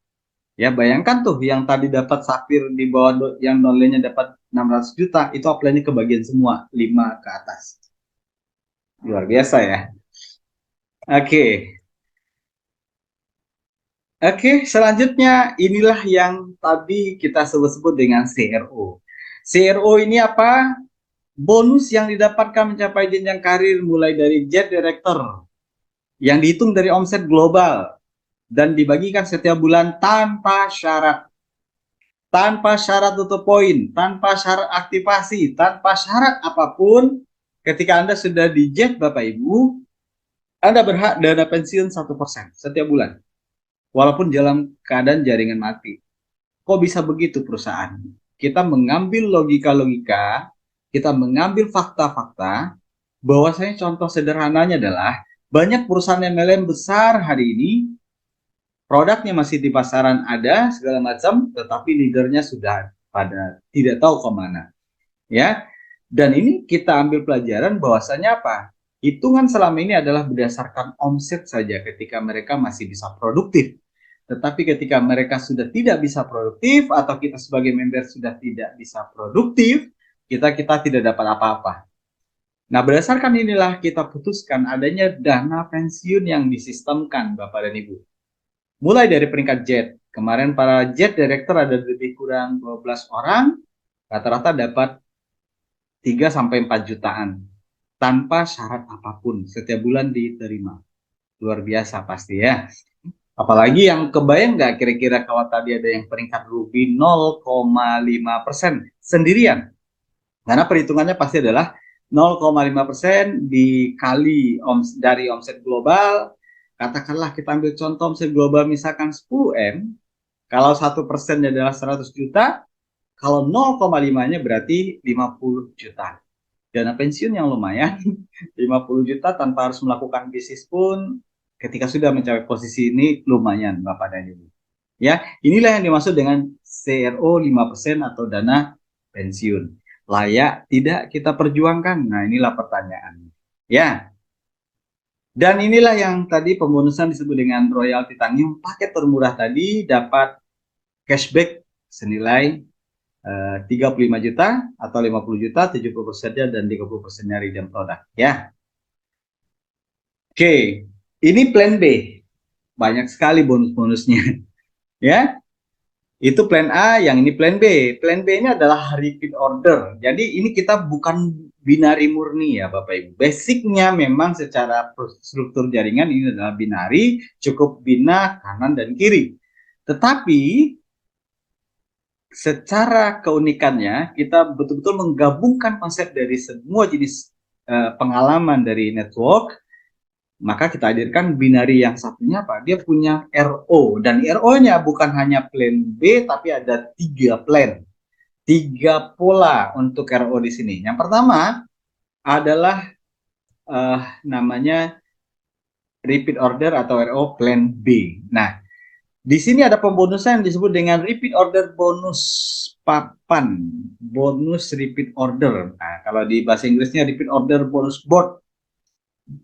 Ya, bayangkan tuh yang tadi dapat Sapphire di bawah yang nolnya dapat 600 juta, itu upline-nya kebagian semua, 5 ke atas. Luar biasa ya. Oke. Oke, selanjutnya inilah yang tadi kita sebut-sebut dengan CRO. CRO ini apa? Bonus yang didapatkan mencapai jenjang karir mulai dari Jet Director yang dihitung dari omset global dan dibagikan setiap bulan tanpa syarat. Tanpa syarat tutup poin, tanpa syarat aktivasi, tanpa syarat apapun, ketika Anda sudah di Jet Bapak Ibu, Anda berhak dana pensiun 1% setiap bulan. Walaupun dalam keadaan jaringan mati. Kok bisa begitu perusahaan? Kita mengambil logika-logika, kita mengambil fakta-fakta, bahwasanya contoh sederhananya adalah banyak perusahaan MLM besar hari ini, produknya masih di pasaran ada segala macam, tetapi leadernya sudah pada tidak tahu kemana. Ya, dan ini kita ambil pelajaran bahwasanya apa? Hitungan selama ini adalah berdasarkan omset saja ketika mereka masih bisa produktif. Tetapi ketika mereka sudah tidak bisa produktif atau kita sebagai member sudah tidak bisa produktif, kita tidak dapat apa-apa. Nah, berdasarkan inilah kita putuskan adanya dana pensiun yang disistemkan Bapak dan Ibu. Mulai dari peringkat Jet. Kemarin para Jet Director ada lebih kurang 12 orang, rata-rata dapat 3 sampai 4 jutaan tanpa syarat apapun, setiap bulan diterima. Luar biasa pasti ya. Apalagi yang kebayang nggak kira-kira kalau tadi ada yang peringkat rugi 0,5% sendirian. Karena perhitungannya pasti adalah 0,5% dikali dari omset global. Katakanlah kita ambil contoh omset global misalkan 10M. Kalau 1% adalah 100 juta, kalau 0,5-nya berarti 50 juta. Dana pensiun yang lumayan, 50 juta tanpa harus melakukan bisnis pun ketika sudah mencapai posisi ini lumayan Bapak dan Ibu. Ya, inilah yang dimaksud dengan CRO 5% atau dana pensiun. Layak tidak kita perjuangkan? Nah, inilah pertanyaannya. Ya. Dan inilah yang tadi pembonusan disebut dengan royalty titanium, paket termurah tadi dapat cashback senilai 35 juta atau 50 juta, 70%-nya dan 30%-nya redeem produk ya. Oke, ini plan B. Banyak sekali bonus-bonusnya ya. Itu plan A, yang ini plan B. Plan B ini adalah repeat order. Jadi ini kita bukan binari murni ya Bapak Ibu. Basicnya memang secara struktur jaringan ini adalah binari, cukup bina kanan dan kiri. Tetapi secara keunikannya kita betul-betul menggabungkan konsep dari semua jenis pengalaman dari network. Maka kita hadirkan binari yang satunya apa? Dia punya RO, dan RO-nya bukan hanya plan B tapi ada 3 plan, 3 pola untuk RO di sini. Yang pertama adalah namanya repeat order atau RO plan B. Nah, di sini ada pembonusan yang disebut dengan repeat order bonus papan, bonus repeat order. Nah, kalau di bahasa Inggrisnya repeat order bonus board,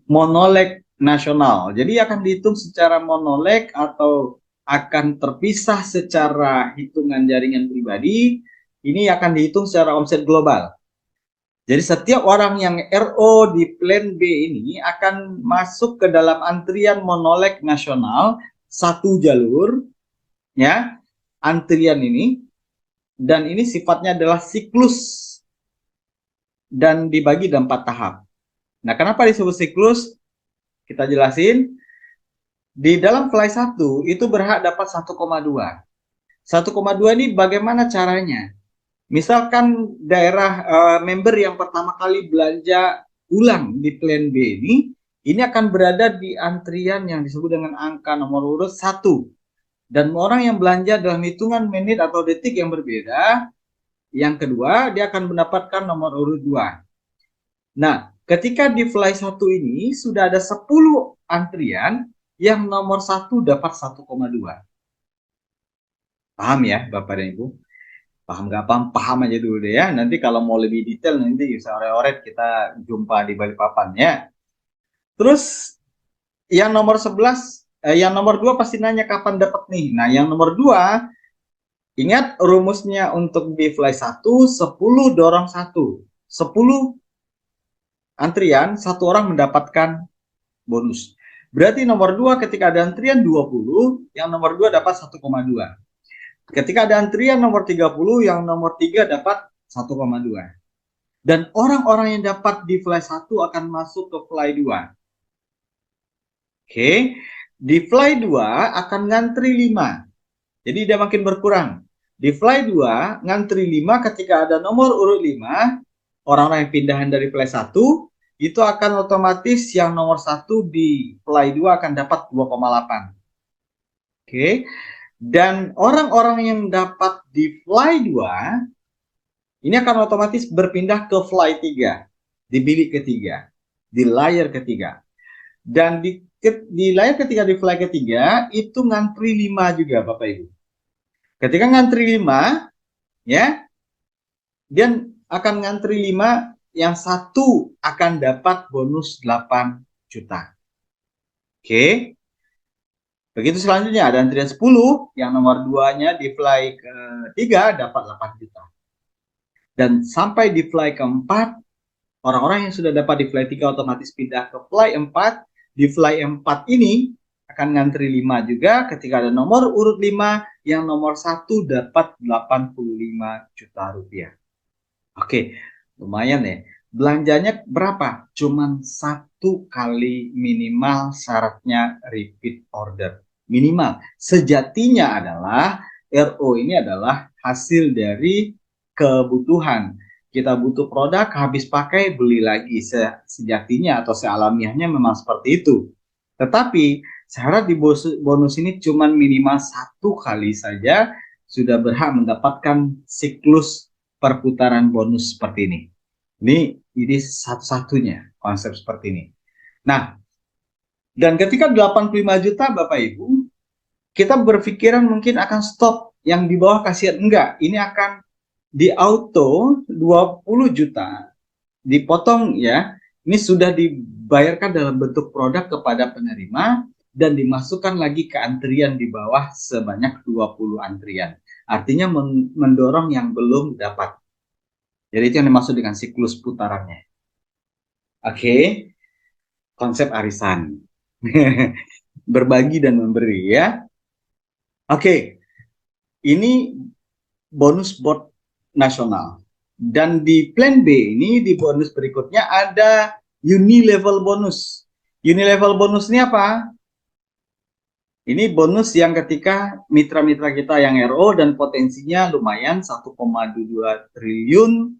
monoleg nasional. Jadi akan dihitung secara monoleg atau akan terpisah secara hitungan jaringan pribadi. Ini akan dihitung secara omset global. Jadi setiap orang yang RO di plan B ini akan masuk ke dalam antrian monoleg nasional, satu jalur ya, antrian ini, dan ini sifatnya adalah siklus dan dibagi dalam 4 tahap. Nah, kenapa disebut siklus? Kita jelasin. Di dalam fly 1 itu berhak dapat 1,2. 1,2 ini bagaimana caranya? Misalkan daerah member yang pertama kali belanja ulang di plan B ini akan berada di antrian yang disebut dengan angka nomor urut 1. Dan orang yang belanja dalam hitungan menit atau detik yang berbeda, yang kedua dia akan mendapatkan nomor urut 2. Nah, ketika di fly 1 ini sudah ada 10 antrian, yang nomor 1 dapat 1,2. Paham ya Bapak dan Ibu? Paham nggak paham? Paham aja dulu deh ya. Nanti kalau mau lebih detail nanti bisa ore-oret kita jumpa di Balikpapan ya. Terus yang nomor 11, yang nomor 2 pasti nanya kapan dapat nih. Nah, yang nomor 2, ingat rumusnya untuk di fly 1, 10 dorong 1. 10 antrian, 1 orang mendapatkan bonus. Berarti nomor 2 ketika ada antrian 20, yang nomor 2 dapat 1,2. Ketika ada antrian nomor 30, yang nomor 3 dapat 1,2. Dan orang-orang yang dapat di fly 1 akan masuk ke fly 2. Oke, di fly 2 akan ngantri 5. Jadi dia makin berkurang. Di fly 2 ngantri 5, ketika ada nomor urut 5, orang-orang yang pindahan dari fly 1 itu akan otomatis yang nomor 1 di fly 2 akan dapat 2,8. Oke. Dan orang-orang yang dapat di fly 2 ini akan otomatis berpindah ke fly 3, di bilik ketiga, di layar ketiga. Dan di layar ketiga, di fly ketiga itu ngantri 5 juga Bapak Ibu. Ketika ngantri 5 ya, dia akan ngantri 5, yang 1 akan dapat bonus 8 juta. Oke. Begitu selanjutnya ada antrian 10, yang nomor 2-nya di fly ketiga dapat 8 juta. Dan sampai di fly keempat, orang-orang yang sudah dapat di fly 3 otomatis pindah ke fly 4. Di fly 4 ini akan ngantri 5 juga, ketika ada nomor urut 5, yang nomor 1 dapat 85 juta rupiah. Oke, lumayan ya. Belanjanya berapa? Cuman 1 kali minimal, syaratnya repeat order. Minimal. Sejatinya adalah RO ini adalah hasil dari kebutuhan. Kita butuh produk, habis pakai, beli lagi. Sejatinya atau sealamiahnya memang seperti itu. Tetapi syarat di bonus ini cuman minimal 1 kali saja sudah berhak mendapatkan siklus perputaran bonus seperti ini. Ini satu-satunya konsep seperti ini. Nah, dan ketika 85 juta Bapak Ibu, kita berpikiran mungkin akan stop, yang di bawah kasihan. Enggak, ini akan di auto 20 juta dipotong ya. Ini sudah dibayarkan dalam bentuk produk kepada penerima dan dimasukkan lagi ke antrian di bawah sebanyak 20 antrian. Artinya mendorong yang belum dapat. Jadi itu yang dimaksud dengan siklus putarannya. Oke, konsep arisan. Berbagi dan memberi ya. Oke, ini bonus bot nasional. Dan di plan B ini, di bonus berikutnya ada unilevel bonus. Unilevel bonus ini apa? Ini bonus yang ketika mitra-mitra kita yang RO dan potensinya lumayan 1,2 triliun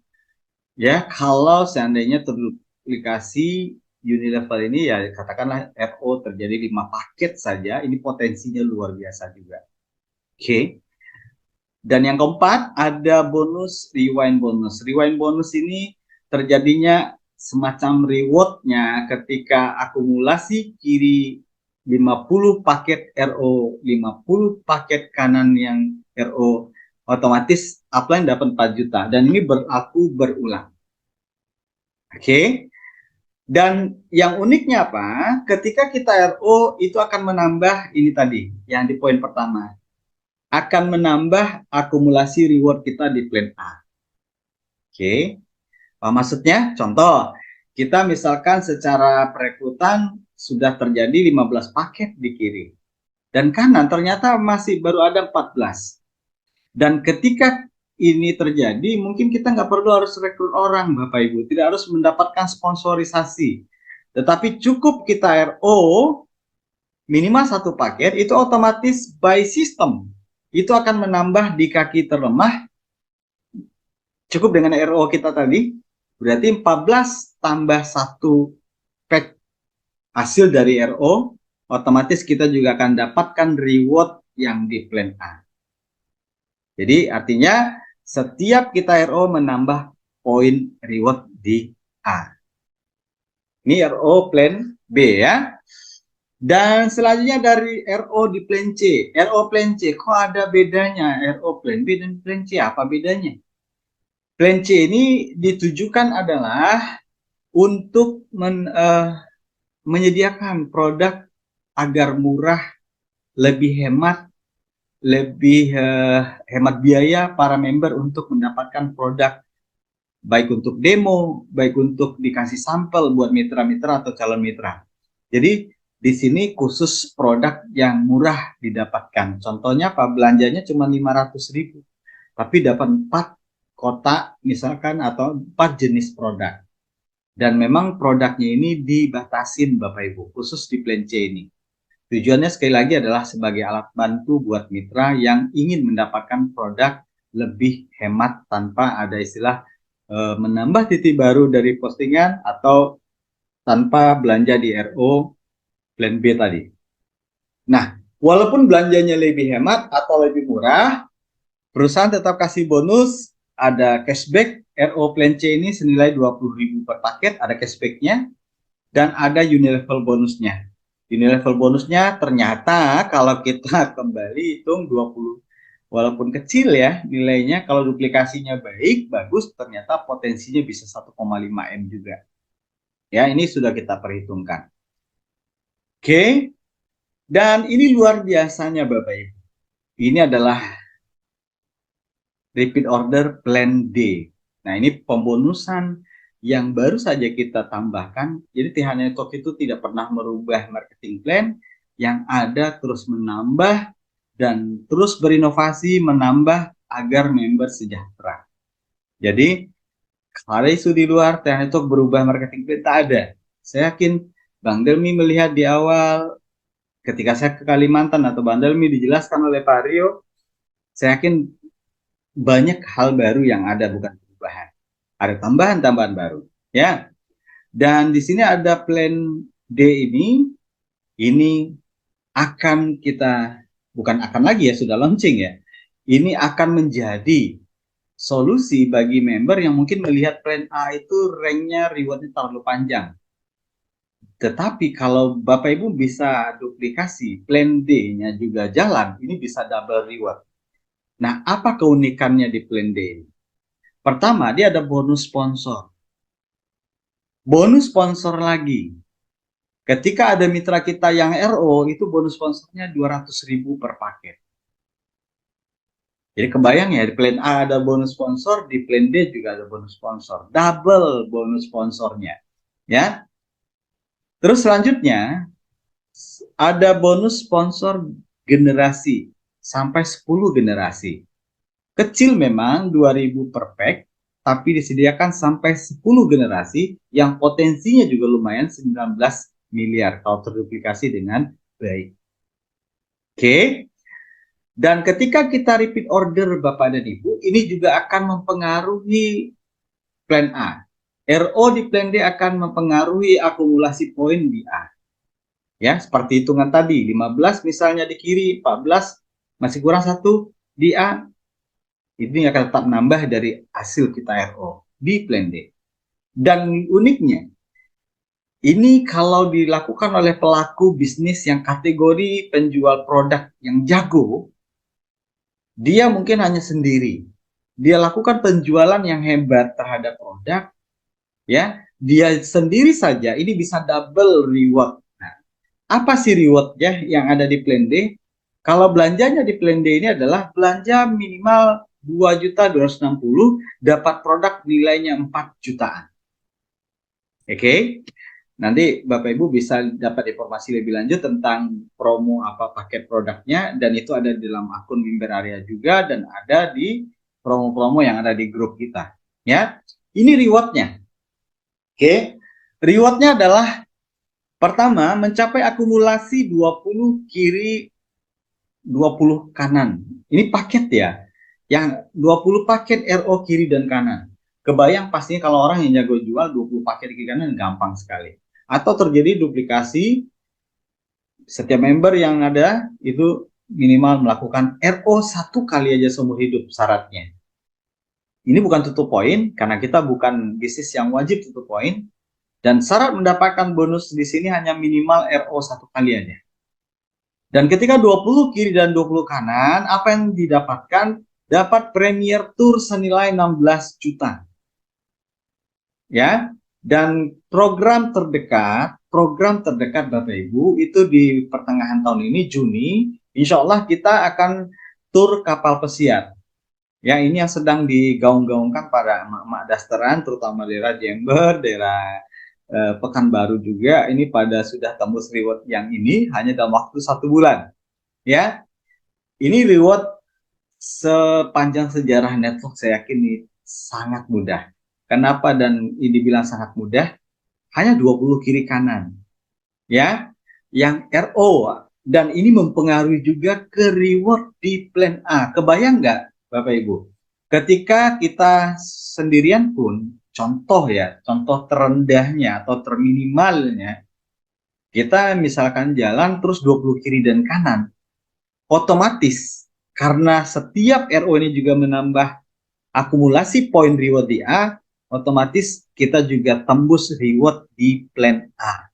ya, kalau seandainya terduplikasi unilevel ini ya katakanlah RO terjadi 5 paket saja, ini potensinya luar biasa juga. Oke. Dan yang keempat ada bonus rewind bonus. Rewind bonus ini terjadinya semacam rewardnya ketika akumulasi kiri 50 paket RO, 50 paket kanan yang RO, otomatis upline dapat 4 juta. Dan ini berlaku berulang. Oke. Dan yang uniknya apa? Ketika kita RO itu akan menambah ini tadi, yang di poin pertama akan menambah akumulasi reward kita di plan A. Oke, apa maksudnya? Contoh, kita misalkan secara perekrutan sudah terjadi 15 paket di kiri. Dan kanan ternyata masih baru ada 14. Dan ketika ini terjadi, mungkin kita nggak perlu harus rekrut orang, Bapak Ibu. Tidak harus mendapatkan sponsorisasi. Tetapi cukup kita RO, minimal satu paket, itu otomatis by system itu akan menambah di kaki terlemah cukup dengan RO kita tadi, berarti 14 tambah 1 pack hasil dari RO, otomatis kita juga akan dapatkan reward yang di plan A. Jadi artinya setiap kita RO menambah poin reward di A. Ini RO plan B ya. Dan selanjutnya dari RO di plan C. RO plan C, kok ada bedanya RO plan B dan plan C? Apa bedanya? Plan C ini ditujukan adalah untuk menyediakan produk agar murah, lebih hemat, lebih hemat biaya para member untuk mendapatkan produk, baik untuk demo, baik untuk dikasih sampel buat mitra-mitra atau calon mitra. Jadi di sini khusus produk yang murah didapatkan. Contohnya Pak, belanjanya cuma 500.000, tapi dapat 4 kotak misalkan atau 4 jenis produk. Dan memang produknya ini dibatasin Bapak Ibu, khusus di plan C ini. Tujuannya sekali lagi adalah sebagai alat bantu buat mitra yang ingin mendapatkan produk lebih hemat tanpa ada istilah menambah titik baru dari postingan atau tanpa belanja di RO plan B tadi. Nah, walaupun belanjanya lebih hemat atau lebih murah, perusahaan tetap kasih bonus, ada cashback. RO plan C ini senilai 20.000 per paket, ada cashbacknya, dan ada unilevel bonusnya. Unilevel bonusnya ternyata kalau kita kembali hitung 20, walaupun kecil ya nilainya, kalau duplikasinya baik, bagus, ternyata potensinya bisa 1,5 M juga. Ya, ini sudah kita perhitungkan. Oke, dan ini luar biasanya Bapak Ibu. Ini adalah repeat order plan D. Nah, ini pembonusan yang baru saja kita tambahkan. Jadi TH Network itu tidak pernah merubah marketing plan, yang ada terus menambah dan terus berinovasi menambah agar member sejahtera. Jadi kalau isu di luar TH Network berubah marketing plan, tak ada. Saya yakin Bang Delmi melihat di awal ketika saya ke Kalimantan atau Bang Delmi dijelaskan oleh Pak Rio, saya yakin banyak hal baru yang ada, bukan perubahan. Ada tambahan-tambahan baru, ya. Dan di sini ada plan D ini akan kita, bukan akan lagi ya, sudah launching ya. Ini akan menjadi solusi bagi member yang mungkin melihat plan A itu ranknya rewardnya terlalu panjang. Tetapi kalau Bapak Ibu bisa duplikasi, plan D-nya juga jalan, ini bisa double reward. Nah, apa keunikannya di plan D? Pertama, dia ada bonus sponsor. Bonus sponsor lagi. Ketika ada mitra kita yang RO, itu bonus sponsornya 200.000 per paket. Jadi kebayang ya, di plan A ada bonus sponsor, di plan D juga ada bonus sponsor. Double bonus sponsornya. Ya. Terus selanjutnya, ada bonus sponsor generasi. Sampai 10 generasi. Kecil memang 2.000 per pack, tapi disediakan sampai 10 generasi yang potensinya juga lumayan 19 miliar kalau terduplikasi dengan baik. Oke. Dan ketika kita repeat order Bapak dan Ibu, ini juga akan mempengaruhi plan A. RO di plan D akan mempengaruhi akumulasi poin di A. Ya, seperti hitungan tadi, 15 misalnya di kiri, 14 masih kurang satu di A, ini akan tetap nambah dari hasil kita RO di plan D. Dan uniknya, ini kalau dilakukan oleh pelaku bisnis yang kategori penjual produk yang jago, dia mungkin hanya sendiri. Dia lakukan penjualan yang hebat terhadap produk, ya. Dia sendiri saja ini bisa double reward. Nah, apa sih rewardnya yang ada di plan D? Kalau belanjanya di plan D ini adalah belanja minimal 2.260 dapat produk nilainya 4 jutaan. Oke. Nanti Bapak Ibu bisa dapat informasi lebih lanjut tentang promo apa paket produknya, dan itu ada di dalam akun Mimber Area juga dan ada di promo-promo yang ada di grup kita. Ya, ini rewardnya. Oke, rewardnya adalah pertama mencapai akumulasi 20 kiri 20 kanan. Ini paket ya, yang 20 paket RO kiri dan kanan. Kebayang pastinya kalau orang yang jago jual 20 paket kiri kanan gampang sekali. Atau terjadi duplikasi, setiap member yang ada itu minimal melakukan RO 1 kali aja seumur hidup syaratnya. Ini bukan tutup poin karena kita bukan bisnis yang wajib tutup poin, dan syarat mendapatkan bonus di sini hanya minimal RO 1 kali aja. Dan ketika 20 kiri dan 20 kanan, apa yang didapatkan? Dapat Premier Tour senilai 16 juta. Ya, dan program terdekat Bapak Ibu itu di pertengahan tahun ini Juni, insya Allah kita akan tur kapal pesiar. Ya, ini yang sedang digaung-gaungkan pada emak-emak dasteran, terutama daerah Jember, daerah Pekanbaru juga. Ini pada sudah tembus reward yang ini hanya dalam waktu 1 bulan. Ya, ini reward sepanjang sejarah network saya yakin ini sangat mudah. Kenapa dan ini bilang sangat mudah? Hanya 20 kiri kanan. Ya, yang RO, dan ini mempengaruhi juga ke reward di plan A. Kebayang nggak Bapak Ibu? Ketika kita sendirian pun, contoh ya, contoh terendahnya atau terminimalnya, kita misalkan jalan terus 20 kiri dan kanan, otomatis karena setiap RO ini juga menambah akumulasi poin reward di A, otomatis kita juga tembus reward di plan A.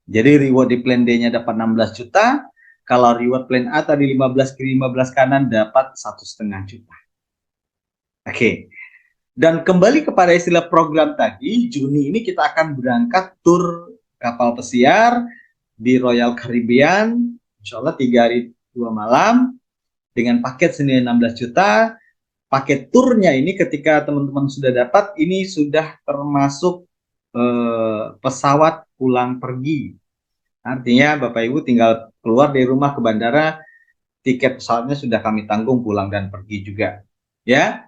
Jadi reward di plan D-nya dapat 16 juta, kalau reward plan A tadi 15 kiri 15 kanan dapat 1,5 juta. Oke. Dan kembali kepada istilah program tadi, Juni ini kita akan berangkat tur kapal pesiar di Royal Caribbean, insya Allah 3 hari 2 malam, dengan paket senilai 16 juta. Paket turnya ini ketika teman-teman sudah dapat, ini sudah termasuk pesawat pulang pergi. Artinya Bapak Ibu tinggal keluar dari rumah ke bandara, tiket pesawatnya sudah kami tanggung pulang dan pergi juga. Ya.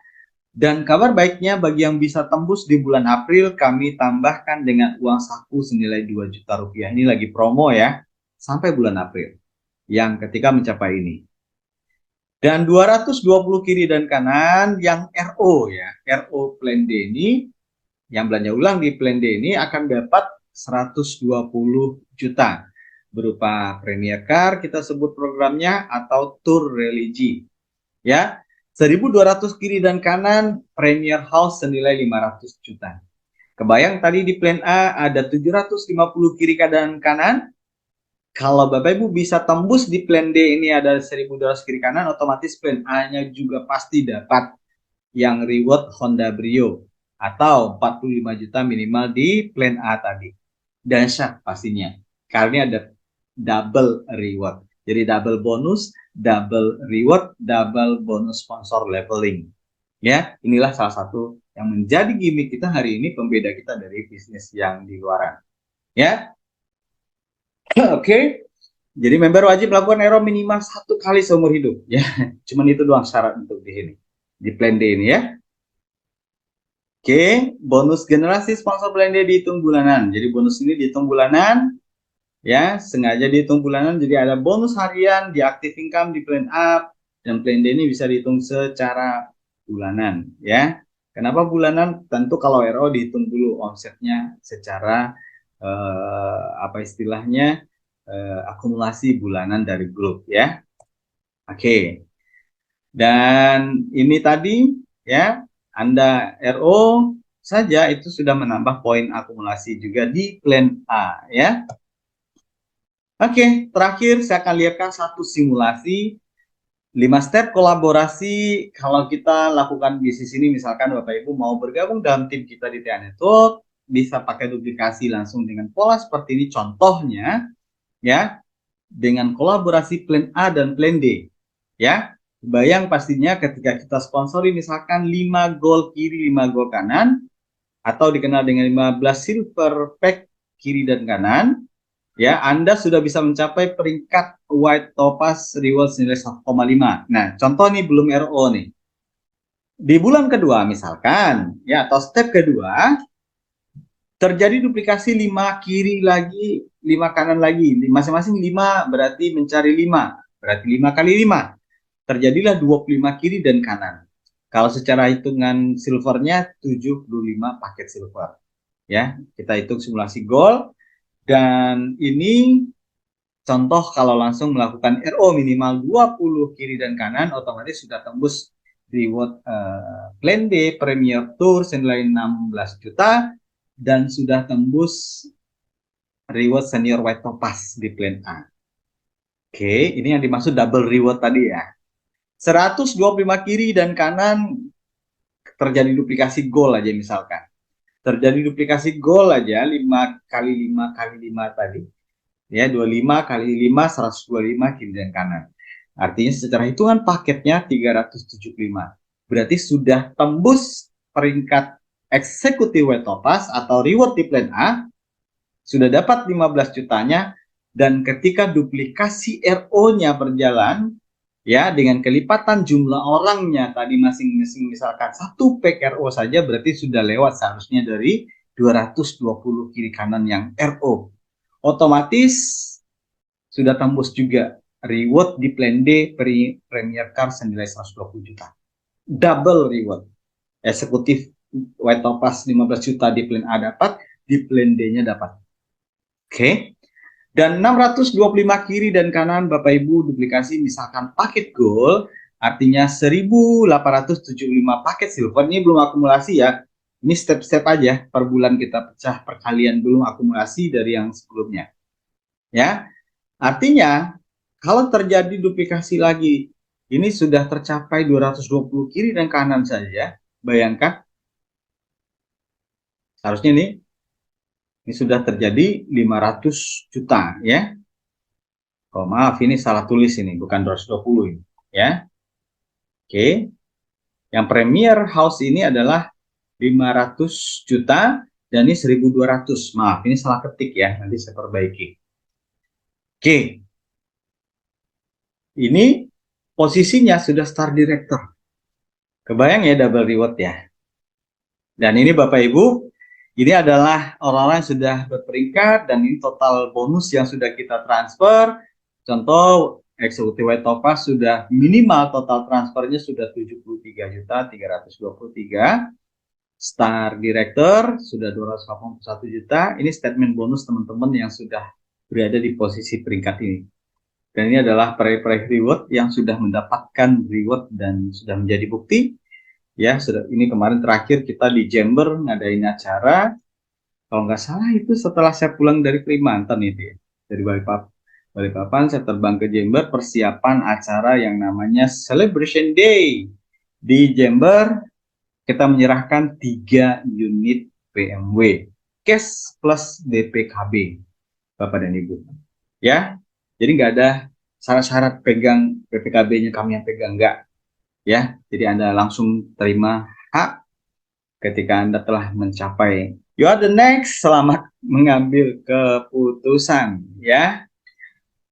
Dan kabar baiknya bagi yang bisa tembus di bulan April, kami tambahkan dengan uang saku senilai 2 juta rupiah. Ini lagi promo ya, sampai bulan April. Yang ketika mencapai ini. Dan 220 kiri dan kanan yang RO ya, RO plan D ini, yang belanja ulang di plan D ini akan dapat 120 juta. Berupa Premier Car, kita sebut programnya, atau Tour Religi. Ya, 1.200 kiri dan kanan, Premier House senilai 500 juta. Kebayang tadi di plan A ada 750 kiri dan kanan. Kalau Bapak Ibu bisa tembus di plan D ini ada 1.200 kiri kanan, otomatis plan A-nya juga pasti dapat yang reward Honda Brio atau 45 juta minimal di plan A tadi. Dahsyat pastinya, karena ada double reward. Jadi double bonus, double reward, double bonus sponsor leveling. Ya, inilah salah satu yang menjadi gimmick kita hari ini, pembeda kita dari bisnis yang di luaran. Ya, oke. Jadi member wajib melakukan RO minimal 1 kali seumur hidup. Ya, cuman itu doang syarat untuk di sini, di plan D ini ya. Oke, bonus generasi sponsor plan D dihitung bulanan. Jadi bonus ini dihitung bulanan, ya, sengaja dihitung bulanan. Jadi ada bonus harian di active income di plan A, dan plan D ini bisa dihitung secara bulanan, ya. Kenapa bulanan? Tentu kalau RO dihitung dulu omsetnya secara apa istilahnya, akumulasi bulanan dari grup, ya. Oke. Dan ini tadi, ya, Anda RO saja itu sudah menambah poin akumulasi juga di plan A, ya. Oke, terakhir saya akan lihatkan satu simulasi 5 step kolaborasi. Kalau kita lakukan bisnis ini, misalkan Bapak Ibu mau bergabung dalam tim kita di TA Network, bisa pakai duplikasi langsung dengan pola seperti ini. Contohnya, ya, dengan kolaborasi plan A dan plan D, ya. Bayang pastinya ketika kita sponsori misalkan 5 gol kiri, 5 gol kanan, atau dikenal dengan 15 silver pack kiri dan kanan, ya, Anda sudah bisa mencapai peringkat white topaz reward nilai 1,5. Nah, contoh nih belum RO nih. Di bulan kedua misalkan, ya, atau step kedua, terjadi duplikasi 5 kiri lagi, 5 kanan lagi. Masing-masing 5 berarti mencari 5. Berarti 5 kali 5. Terjadilah 25 kiri dan kanan. Kalau secara hitungan silvernya 75 paket silver. Ya, kita hitung simulasi goal, dan ini contoh kalau langsung melakukan RO minimal 20 kiri dan kanan, otomatis sudah tembus reward plan D Premier Tour senilai 16 juta dan sudah tembus reward senior white topaz di plan A. Oke, ini yang dimaksud double reward tadi ya. 125 kiri dan kanan terjadi duplikasi gol aja misalkan. Terjadi duplikasi gol aja 5 kali 5 kali 5 tadi. Ya, 25 kali 5 125 kiri dan kanan. Artinya secara hitungan paketnya 375. Berarti sudah tembus peringkat eksekutif white topaz atau reward di plan A, sudah dapat 15 jutanya, dan ketika duplikasi RO-nya berjalan, ya, dengan kelipatan jumlah orangnya tadi masing-masing misalkan 1 pack RO saja, berarti sudah lewat seharusnya dari 220 kiri kanan yang RO. Otomatis sudah tembus juga reward di plan D Premier Car senilai 120 juta. Double reward. Eksekutif white topaz 15 juta di plan A dapat, di plan D-nya dapat. Oke. Dan 625 kiri dan kanan Bapak Ibu duplikasi misalkan paket gold, artinya 1875 paket silver. Ini belum akumulasi ya. Ini step-step aja, per bulan kita pecah perkalian, belum akumulasi dari yang sebelumnya. Ya. Artinya kalau terjadi duplikasi lagi, ini sudah tercapai 220 kiri dan kanan saja. Bayangkan, harusnya ini sudah terjadi 500 juta ya. Oh maaf, ini salah tulis ini, bukan 220 ini ya. Oke. Yang Premier House ini adalah 500 juta dan ini 1.200. Maaf, ini salah ketik ya, nanti saya perbaiki. Oke. Ini posisinya sudah star director. Kebayang ya double reward ya. Dan ini Bapak Ibu, ini adalah orang-orang yang sudah berperingkat dan ini total bonus yang sudah kita transfer. Contoh eksekutif white topaz sudah minimal total transfernya sudah 73.323. Star director sudah 281 juta. Ini statement bonus teman-teman yang sudah berada di posisi peringkat ini. Dan ini adalah peraih-peraih reward yang sudah mendapatkan reward dan sudah menjadi bukti. Ya, sudah, ini kemarin terakhir kita di Jember ngadain acara. Kalau nggak salah itu setelah saya pulang dari Kalimantan itu ya. Dari Balikpapan saya terbang ke Jember, persiapan acara yang namanya Celebration Day. Di Jember kita menyerahkan 3 unit BMW cash plus DPKB, Bapak dan Ibu. Ya, jadi nggak ada syarat-syarat pegang PPKB-nya kami yang pegang, enggak ya. Jadi Anda langsung terima hak ketika Anda telah mencapai. You are the next, selamat mengambil keputusan ya.